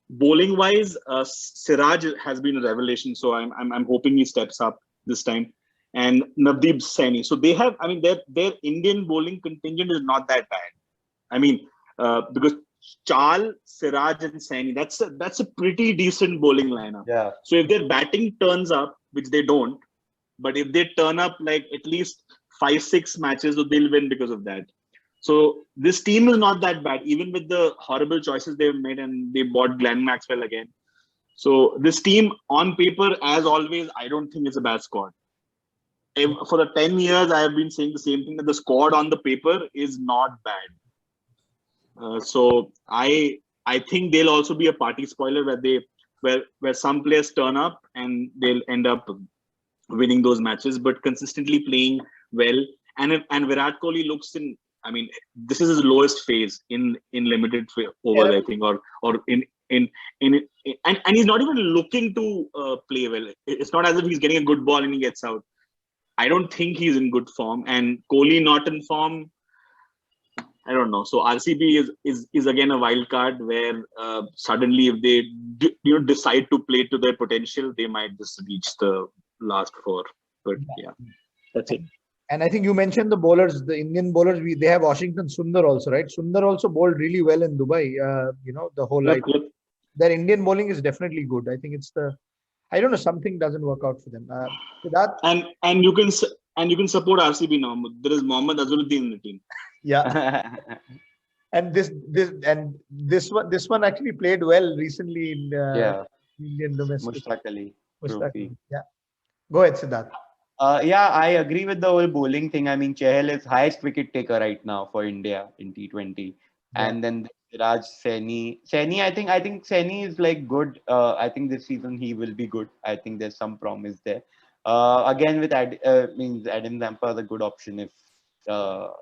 Bowling wise, Siraj has been a revelation. So I'm hoping he steps up this time. And Navdeep Saini. So they have, I mean, their Indian bowling contingent is not that bad. I mean, because Chal, Siraj, and Saini, that's a pretty decent bowling lineup. Yeah. So if their batting turns up, which they don't, but if they turn up like at least 5-6 matches, so they'll win because of that. So this team is not that bad, even with the horrible choices they've made, and they bought Glenn Maxwell again. So this team, on paper, as always, I don't think it's a bad squad. For the 10 years, I have been saying the same thing, that the squad on the paper is not bad. So I think they'll also be a party spoiler where some players turn up and they'll end up winning those matches, but consistently playing well. And Virat Kohli looks in. I mean, this is his lowest phase in limited overs, I think, or in and he's not even looking to play well. It's not as if he's getting a good ball and he gets out. I don't think he's in good form, and Kohli not in form. I don't know. So RCB is again a wild card where suddenly if they decide to play to their potential, they might just reach the last 4. But yeah, that's it. And I think you mentioned the bowlers, the Indian bowlers. They have Washington Sundar also, right? Sundar also bowled really well in Dubai. The whole life. Their Indian bowling is definitely good. I think it's I don't know, something doesn't work out for them. And you can support RCB now. There is Mohammad Azharuddin in the team. Yeah. And this one actually played well recently in Indian domestic. Mushtaq Ali. Yeah. Go ahead, Siddharth. Yeah, I agree with the whole bowling thing. I mean, Chahal is highest wicket taker right now for India in T20, and then Raj Saini. I think Saini is like good. I think this season he will be good. I think there's some promise there. Again, with Adam Zampa is a good option if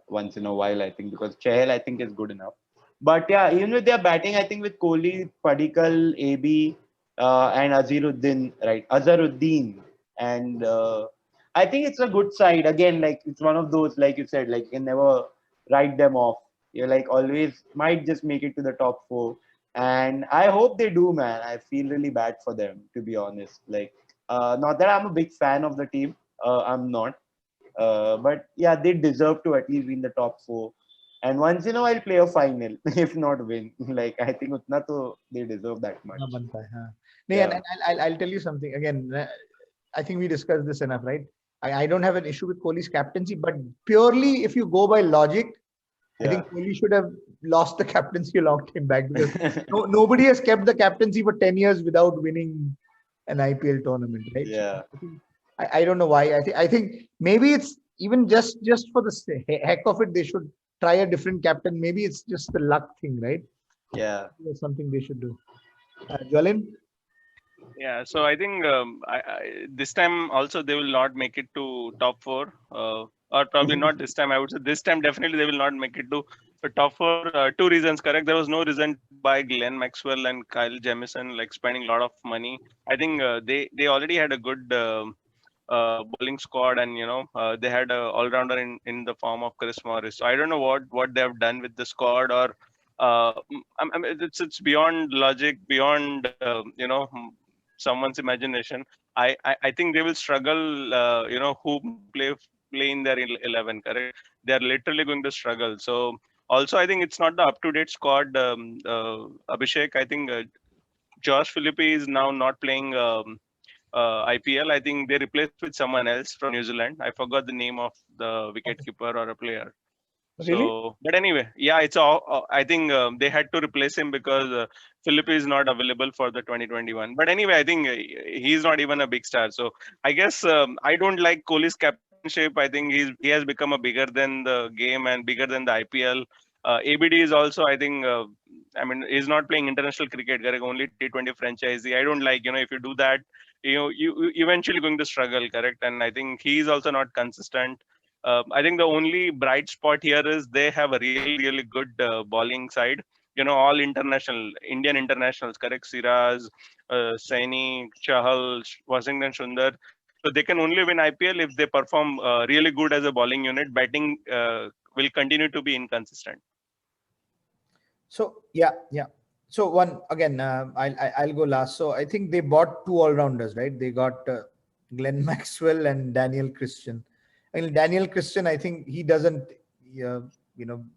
once in a while. I think because Chahal I think is good enough. But yeah, even with their batting, I think with Kohli, Padikkal, AB, and Azharuddin, and I think it's a good side. Again, like it's one of those, like you said, like you can never write them off. You're like always might just make it to the top four. And I hope they do, man. I feel really bad for them, to be honest. Like, not that I'm a big fan of the team. I'm not. But yeah, they deserve to at least be in the top four. And once in a while, play a final, if not win. Like, I think utna to they deserve that much. ना बनता है, हाँ. नहीं, Yeah. and I'll tell you something again. I think we discussed this enough, right? I don't have an issue with Kohli's captaincy, but purely if you go by logic, I Yeah. think Kohli should have lost the captaincy a long time back, because nobody has kept the captaincy for 10 years without winning an IPL tournament, right? So Yeah. I don't know why. I think maybe it's even just for the heck of it, they should try a different captain. Maybe it's just the luck thing, right? Yeah. That's something they should do. Jolin? Yeah, so I think this time also they will not make it to top four, or probably not this time. I would say this time definitely they will not make it to the top four. Two reasons, correct? There was no reason to buy Glenn Maxwell and Kyle Jamieson, like spending a lot of money. I think they already had a good bowling squad, and they had a all rounder in the form of Chris Morris. So I don't know what they have done with the squad, or it's beyond logic, beyond someone's imagination. I think they will struggle. Who play in their 11, correct? They are literally going to struggle. So also I think it's not the up to date squad. Abhishek, I think Josh Philippi is now not playing IPL. I think they replaced with someone else from New Zealand. I forgot the name of the wicketkeeper or a player. Really? So, but anyway, yeah, it's all. I think they had to replace him because Philip is not available for the 2021. But anyway, I think he's not even a big star. So I guess I don't like Kohli's captainship. I think he has become a bigger than the game and bigger than the IPL. ABD is also, I think, I mean, he's not playing international cricket. Correct? Only T20 franchisee. I don't like, if you do that, you eventually going to struggle. Correct? And I think he's also not consistent. I think the only bright spot here is they have a really good bowling side. All international Indian internationals, correct? Siraj, Saini, Chahal, Washington Sundar. So they can only win IPL if they perform really good as a bowling unit. Batting will continue to be inconsistent. So yeah. So one again, I'll go last. So I think they bought two all rounders, right? They got Glenn Maxwell and Daniel Christian. I mean, Daniel Christian, I think he doesn't,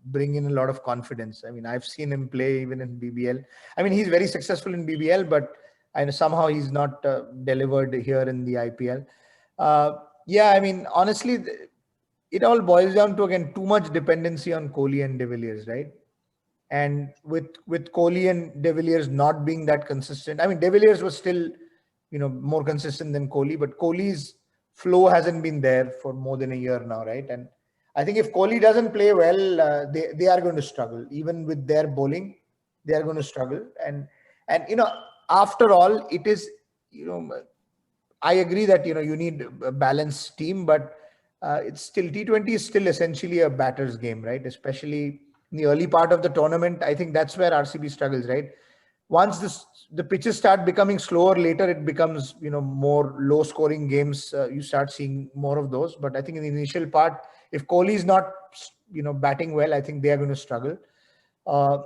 bring in a lot of confidence. I mean, I've seen him play even in BBL. I mean, he's very successful in BBL, but I know somehow he's not delivered here in the IPL. Yeah, I mean, honestly, it all boils down to again too much dependency on Kohli and De Villiers, right? And with Kohli and De Villiers not being that consistent, I mean, De Villiers was still, more consistent than Kohli, but Kohli's flow hasn't been there for more than a year now, right? And I think if Kohli doesn't play well, they are going to struggle. Even with their bowling, they are going to struggle. And after all, it is, I agree that you need a balanced team, but it's still T20 is still essentially a batter's game, right? Especially in the early part of the tournament. I think that's where RCB struggles, right? Once the pitches start becoming slower, later it becomes more low scoring games. You start seeing more of those. But I think in the initial part, if Kohli is not batting well, I think they are going to struggle. I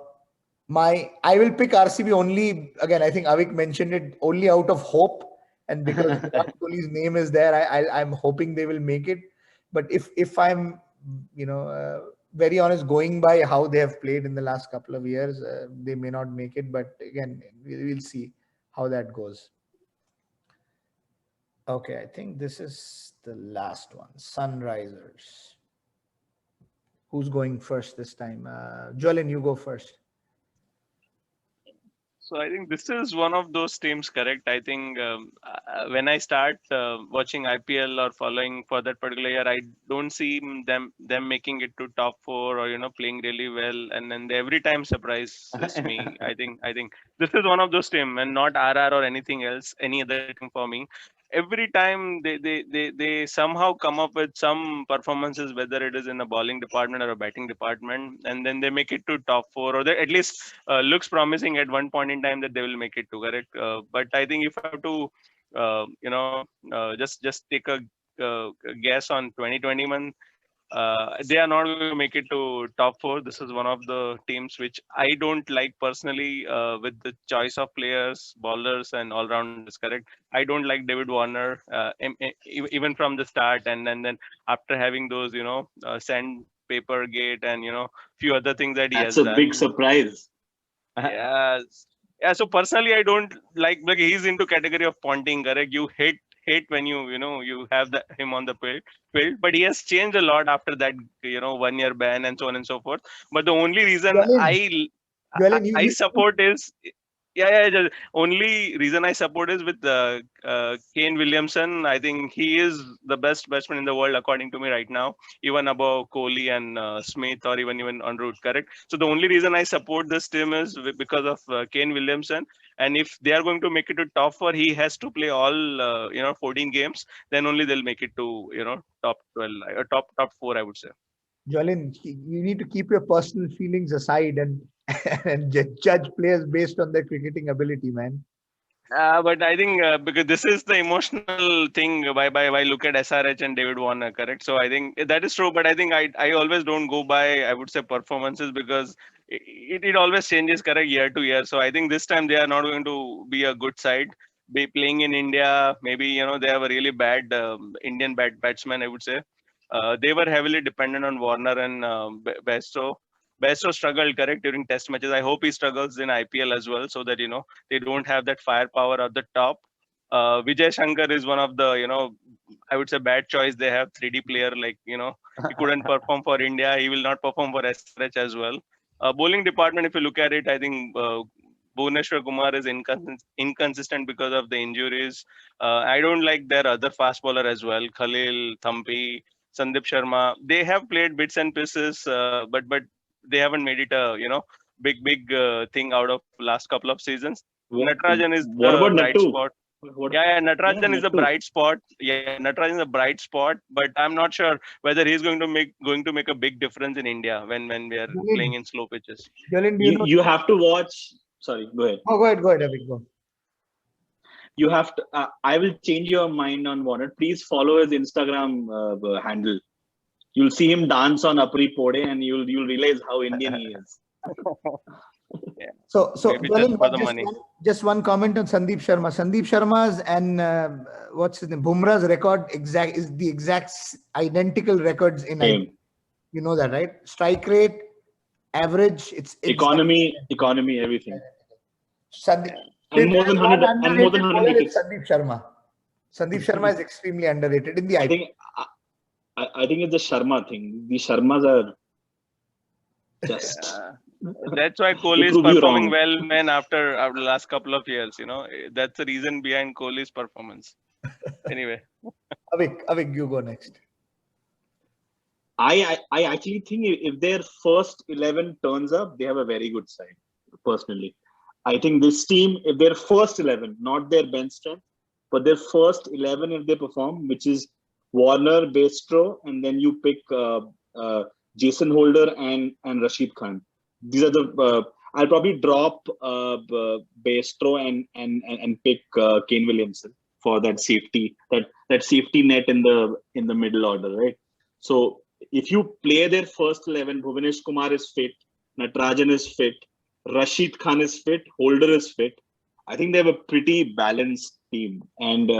will pick RCB only, again, I think Avik mentioned it, only out of hope, and because Virat Kohli's name is there, I'm hoping they will make it. But if I'm very honest, going by how they have played in the last couple of years, they may not make it. But again, we'll see how that goes. Okay, I think this is the last one. Sunrisers. Who's going first this time? Jolin, you go first. So I think this is one of those teams, correct? I think when I start watching IPL or following for that particular year, I don't see them making it to top four or playing really well, and then they every time surprises me. I think this is one of those teams, and not RR or anything else, any other team for me. Every time they somehow come up with some performances, whether it is in the bowling department or a batting department, and then they make it to top four, or they at least looks promising at one point in time that they will make it to, correct. But I think if I have to just take a guess on 2021, They are not going to make it to top four. This is one of the teams which I don't like personally, with the choice of players, bowlers, and all rounders. Correct. I don't like David Warner, even from the start, and then after having those, sandpaper gate and few other things that he That's has a big done. surprise. Yes. Yeah. So personally, I don't like he's into category of Ponting. Correct. You hate when you have him on the field, but he has changed a lot after that 1 year ban and so on and so forth. But the only reason Jolin, Jolin, I support is, yeah, the only reason I support is with Kane Williamson. I think he is the best batsman in the world according to me right now, even above Kohli and Smith, or even en route. Correct. So the only reason I support this team is because of Kane Williamson. And if they are going to make it to top four, he has to play all 14 games. Then only they'll make it to top 12 or top four, I would say. Jolin, you need to keep your personal feelings aside and and judge players based on their cricketing ability, man. But I think because this is the emotional thing, why look at SRH and David Warner, correct? So I think that is true. But I think I always don't go by, I would say, performances, because it always changes, correct, year to year. So I think this time they are not going to be a good side. Be playing in India, maybe they have a really bad Indian batsman, I would say. They were heavily dependent on Warner and Bairstow. Bairstow struggled, correct, during test matches. I hope he struggles in IPL as well, so that they don't have that firepower at the top. Vijay Shankar is one of the I would say bad choice. They have 3D player, like he couldn't perform for India. He will not perform for SRH as well. Bowling department, if you look at it, I think Bhuvneshwar Kumar is inconsistent because of the injuries. I don't like their other fast bowler as well, Khalil, Thampi, Sandeep Sharma. They have played bits and pieces, but they haven't made it a big thing out of last couple of seasons. Natarajan is What the about bright Nattu? spot. What? Yeah, Natarajan is a Nattu. bright spot. Yeah, Natarajan is a bright spot, but I'm not sure whether he's going to make a big difference in India when we are playing Jolin, in slow pitches. Jolin, do you know? You have to watch. Sorry, go ahead. Oh, go ahead, Avik, go. You have to. I will change your mind on Warner. Please follow his Instagram handle. You'll see him dance on Apri Pode, and you'll realize how Indian he is. Yeah, So maybe just Jolin, for the money. just one comment on Sandeep Sharma. Sandeep Sharma's and what's his name? Bumrah's record is the exact identical records in Same. IPL. You know that, right? Strike rate, average, it's Economy, everything. Sandeep, And more than 100 and more than 100 bowler is wickets. Sandeep Sharma. Sandeep Sharma is extremely underrated in the I IPL. think I think it's the Sharma thing. The Sharmas are just. That's why Kohli is prove you performing wrong. well, man. After the last couple of years, that's the reason behind Kohli's performance. Anyway, Avik, you go next. I actually think if their first 11 turns up, they have a very good side. Personally, I think this team, if their first 11, not their bench strength, but their first 11, if they perform, which is Warner, Bairstow, and then you pick Jason Holder and Rashid Khan. These are the. I'll probably drop Bairstow and pick Kane Williamson for that safety, that safety net in the middle order, right? So if you play their first 11, Bhuvanesh Kumar is fit, Natarajan is fit, Rashid Khan is fit, Holder is fit. I think they have a pretty balanced team, and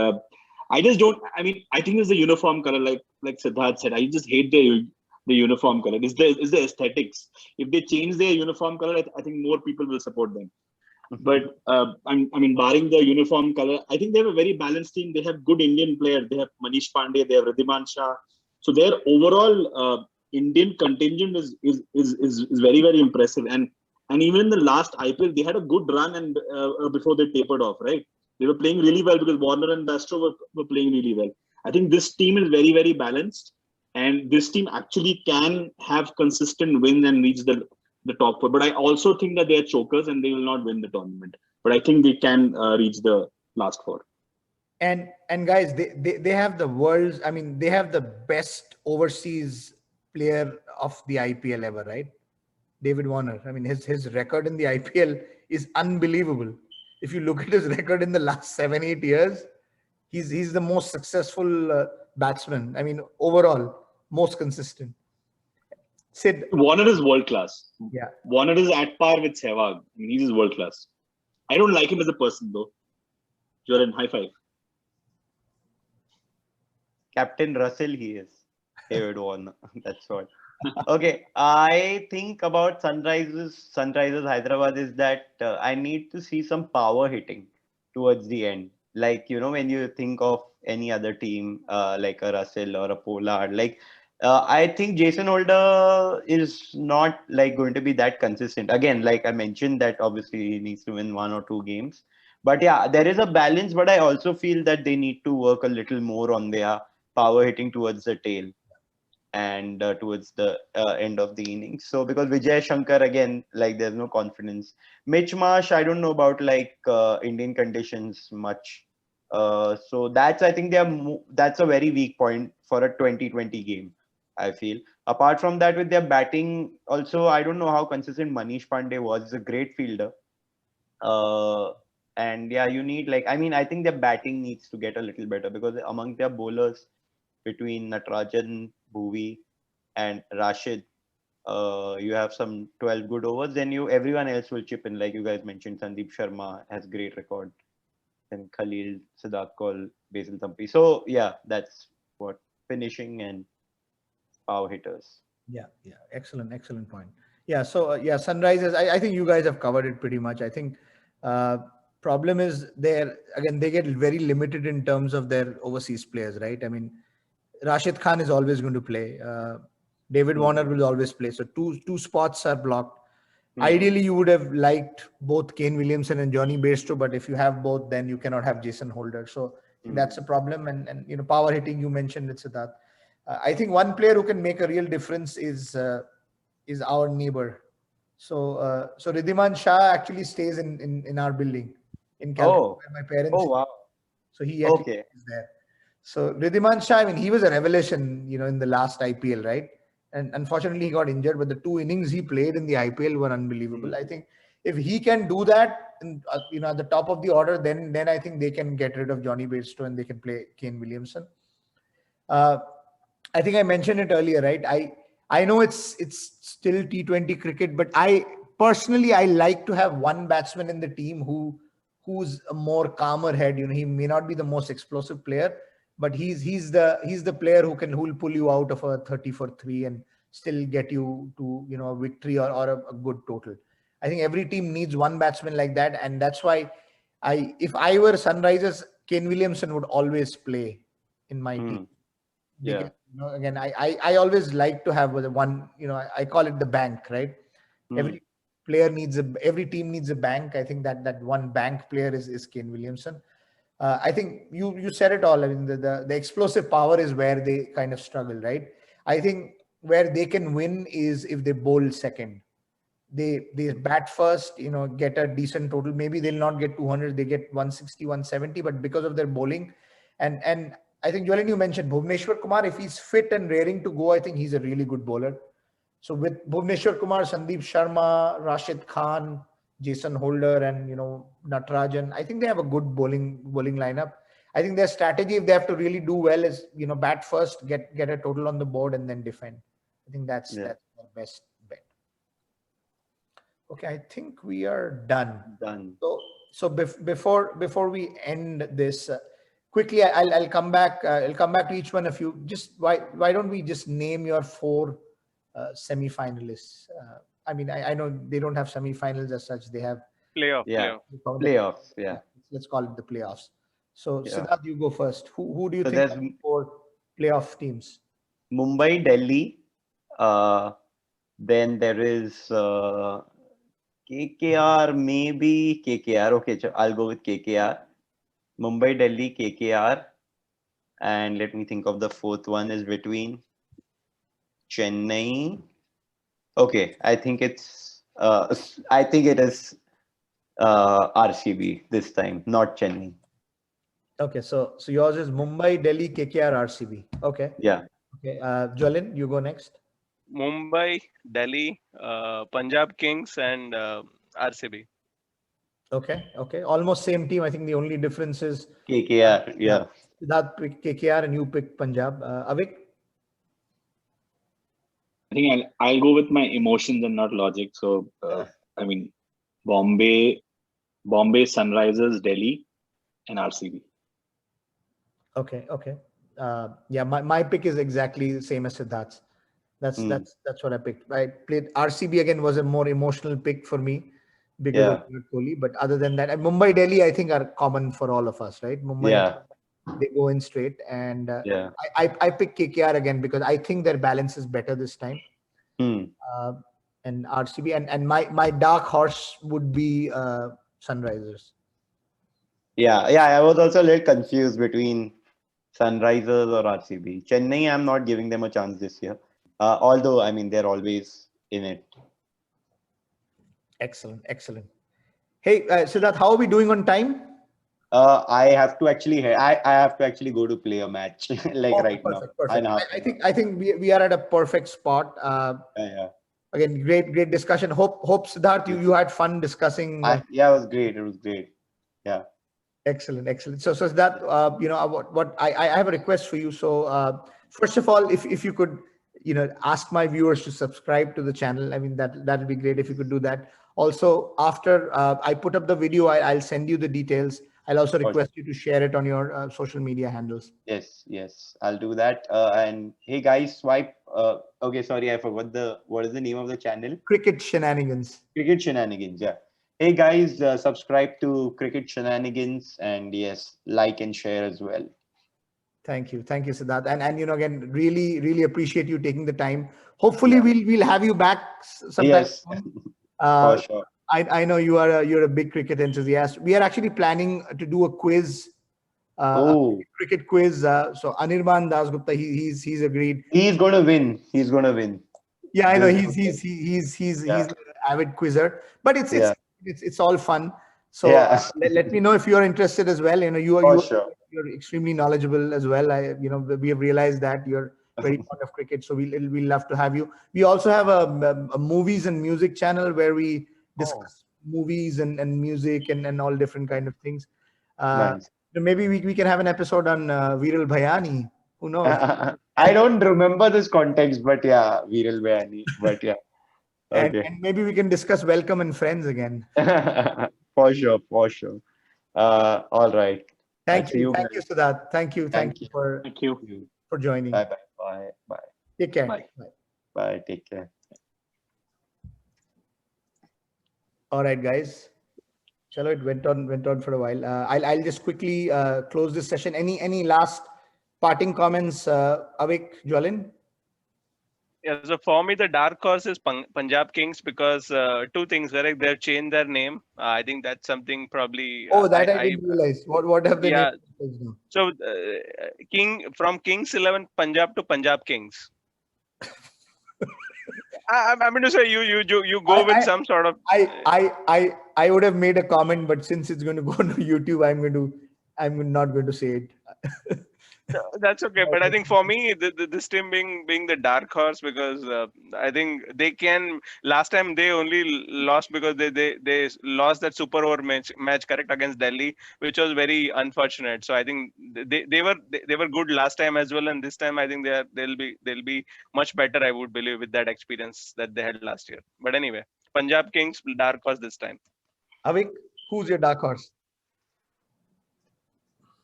I just don't. I mean, I think it's the uniform color, like Siddharth said. I just hate the uniform color. It's the aesthetics. If they change their uniform color, I think more people will support them. But I mean, barring the uniform color, I think they have a very balanced team. They have good Indian players. They have Manish Pandey. They have Riddhiman Shah. So their overall Indian contingent is very, very impressive. And even in the last IPL, they had a good run and before they tapered off, right? They were playing really well because Warner and Bairstow were playing really well. I think this team is very, very balanced. And this team actually can have consistent wins and reach the top four. But I also think that they are chokers and they will not win the tournament. But I think they can reach the last four. And guys, they have the world's, I mean, they have the best overseas player of the IPL ever, right? David Warner. I mean, his record in the IPL is unbelievable. If you look at his record in the last 7-8 years, he's the most successful batsman. I mean, overall, most consistent. Sid, Warner is world class. yeah. Warner is at par with Sehwag. I mean, he's world class. I don't like him as a person though. You're in high five. Captain Russell, he is. David Warner. That's what. Okay, I think about Sunrisers Hyderabad is that I need to see some power hitting towards the end. Like, when you think of any other team, like a Russell or a Pollard, like, I think Jason Holder is not like going to be that consistent. Again, like I mentioned, that obviously he needs to win 1 or 2 games. But yeah, there is a balance, but I also feel that they need to work a little more on their power hitting towards the tail and towards the end of the innings. So because Vijay Shankar, again, like there's no confidence. Mitch Marsh, I don't know about like Indian conditions much. So that's, I think that's a very weak point for a 2020 game, I feel. Apart from that, with their batting, also, I don't know how consistent Manish Pandey was. He's a great fielder. And yeah, you need like, I mean, I think their batting needs to get a little better because among their bowlers, between Natarajan, Bhuvi, and Rashid, you have some 12 good overs. Then everyone else will chip in. Like you guys mentioned, Sandeep Sharma has great record. Then Khalil, Siddharth Kaul, Basil Thampi. So yeah, that's what finishing and power hitters. Yeah. Excellent point. Yeah. So yeah, Sunrisers. I think you guys have covered it pretty much. I think problem is they get very limited in terms of their overseas players, right? I mean, Rashid Khan is always going to play. David Warner will always play. So two spots are blocked. Ideally, you would have liked both Kane Williamson and Johnny Bairstow, but if you have both, then you cannot have Jason Holder. So that's a problem. And power hitting, you mentioned it's that. I think one player who can make a real difference is our neighbor. So Ridhiman Shah actually stays in our building in Calcutta, where my parents. Oh wow. So he actually is there. So Ridhiman Shah, I mean, he was a revelation, in the last IPL, right? And unfortunately, he got injured. But the 2 innings he played in the IPL were unbelievable. I think if he can do that, at the top of the order, then I think they can get rid of Johnny Bairstow and they can play Kane Williamson. I think I mentioned it earlier, right? I know it's still T20 cricket, but I personally like to have one batsman in the team who's a more calmer head. He may not be the most explosive player, but he's the player who will pull you out of a 30 for 3 and still get you to a victory or a good total. I think every team needs one batsman like that, and that's why if I were Sunrisers, Kane Williamson would always play in my team. Yeah. Again, I always like to have one. I call it the bank, right? Every team needs a bank. I think that one bank player is Kane Williamson. I think you said it all. I mean, the explosive power is where they kind of struggle, right? I think where they can win is if they bowl second. They bat first, get a decent total. Maybe they'll not get 200, they get 160, 170, but because of their bowling, and I think Jolene, you mentioned Bhuvneshwar Kumar. If he's fit and raring to go, I think he's a really good bowler. So with Bhuvneshwar Kumar, Sandeep Sharma, Rashid Khan, Jason Holder, and Natarajan, I think they have a good bowling lineup. I think their strategy, if they have to really do well, is bat first, get a total on the board, and then defend. I think that's their best bet. Okay, I think we are done. So before we end this, quickly, I'll come back. I'll come back to each one of you. Just why don't we just name your 4 semi-finalists? I mean, I know they don't have semi-finals as such. They have playoffs. Yeah. Let's call it the playoffs. So Siddharth, you go first. Who do you think are the 4 playoff teams? Mumbai, Delhi. Then there is KKR, maybe KKR. Okay, I'll go with KKR. Mumbai, Delhi, KKR. And let me think of the 4th one is between Chennai. Okay, I think it is RCB this time, not Chennai. Okay, so yours is Mumbai, Delhi, KKR, RCB. Okay. Yeah. Okay, Jolin, you go next. Mumbai, Delhi, Punjab Kings, and RCB. Okay. Almost same team. I think the only difference is KKR. Yeah. Siddharth picked KKR and you picked Punjab. Avik? think I'll go with my emotions and not logic. So, I mean, Bombay, Sunrisers, Delhi, and RCB. Okay. Yeah, my pick is exactly the same as Siddharth's. That's what I picked. I played RCB again, was a more emotional pick for me because of Virat Kohli. But other than that, and Mumbai, Delhi, I think are common for all of us, right? Mumbai, they go in straight, and I pick KKR again because I think their balance is better this time. And RCB, and my dark horse would be Sunrisers. Yeah, I was also a little confused between Sunrisers or RCB. Chennai, I'm not giving them a chance this year. Although, I mean, they're always in it. Excellent. Hey, Siddharth, how are we doing on time? I have to actually go to play a match right perfect. now. I think we are at a perfect spot. Again, great discussion. Hope Siddharth, you had fun discussing. It was great. Yeah. Excellent. So that what I have a request for you. So first of all, if you could ask my viewers to subscribe to the channel. I mean that'd be great if you could do that. Also, after I put up the video, I'll send you the details. I'll also request you to share it on your social media handles. Yes, I'll do that. And hey guys, swipe. Okay, sorry, I forgot what is the name of the channel? Cricket Shenanigans. Cricket Shenanigans. Yeah. Hey guys, subscribe to Cricket Shenanigans, and yes, like and share as well. Thank you, Siddharth, and again, really appreciate you taking the time. Hopefully, we'll have you back sometime. Yes, for sure. I know you're a big cricket enthusiast. We are actually planning to do a quiz, a cricket quiz. So Anirban Dasgupta, he's agreed. He's gonna win. Yeah, I know he's an avid quizzer, but it's all fun. So let me know if you're interested as well. You're extremely knowledgeable as well. We have realized that you're very fond of cricket, so we'll love to have you. We also have a movies and music channel where we discuss movies and music and all different kind of things. Nice. Maybe we can have an episode on Viral Bhayani. Who knows? I don't remember this context, but yeah, Viral Bhayani. But yeah. Okay. And maybe we can discuss Welcome and Friends again. For sure. All right. Thank you, Siddharth. Thank you for joining. Bye. Take care. Bye. Take care. All right, guys. Chalo, it went on for a while. I'll just quickly close this session. Any last parting comments, Avik, Jwalin? Yeah, so for me, the dark horse is Punjab Kings because two things. They've changed their name. I think that's something probably. I didn't realize. What have they named? So from Kings 11 Punjab to Punjab Kings. I'm going to say you go with some sort of. I would have made a comment, but since it's going to go on YouTube, I'm not going to say it. That's okay, but I think for me, this team being the dark horse because I think they can. Last time they only lost because they lost that super over match correct against Delhi, which was very unfortunate. So I think they were good last time as well, and this time I think they'll be much better. I would believe with that experience that they had last year. But anyway, Punjab Kings dark horse this time. Avik, who's your dark horse?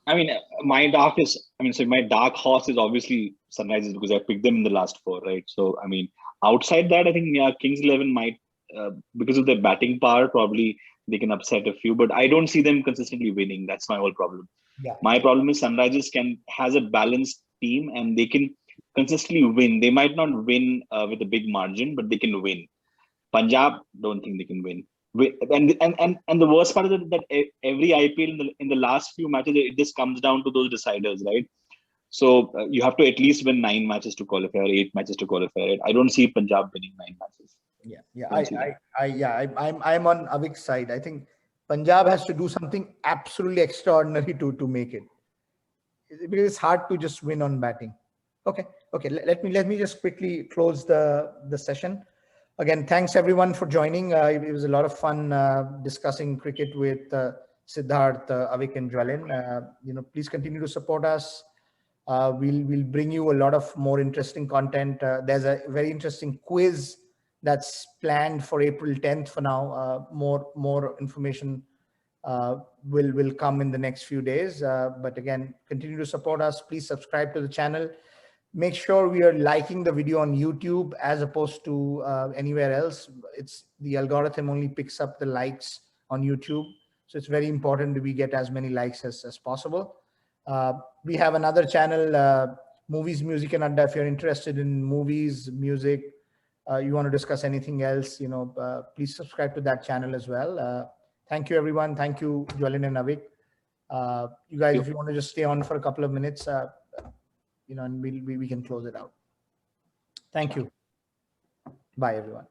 I mean, my dark horse is obviously Sunrisers because I picked them in the last four, right? So, I mean, outside that, I think Kings 11 might, because of their batting power, probably they can upset a few, but I don't see them consistently winning. That's my whole problem. Yeah. My problem is Sunrisers has a balanced team and they can consistently win. They might not win with a big margin, but they can win. Punjab, don't think they can win. And the worst part is that every IPL in the last few matches, it just comes down to those deciders, right? So you have to at least win 9 matches to qualify or 8 matches to qualify, right? I don't see Punjab winning 9 matches. I'm on Avik's side. I think Punjab has to do something absolutely extraordinary to make it, because it's hard to just win on batting. Okay. Let me just quickly close the session. Again, thanks everyone for joining. It was a lot of fun discussing cricket with Siddharth, Avik, and Jwalin. Please continue to support us. We'll bring you a lot of more interesting content. There's a very interesting quiz that's planned for April 10th for now. More information will come in the next few days. But again, continue to support us. Please subscribe to the channel. Make sure we are liking the video on YouTube as opposed to anywhere else. It's the algorithm only picks up the likes on YouTube. So it's very important that we get as many likes as possible. We have another channel, Movies, Music and Adda. If you're interested in movies, music, you want to discuss anything else, please subscribe to that channel as well. Thank you, everyone. Thank you, Jwalin and Avik. You guys, if you want to just stay on for a couple of minutes, and we can close it out. Thank you. Bye, everyone.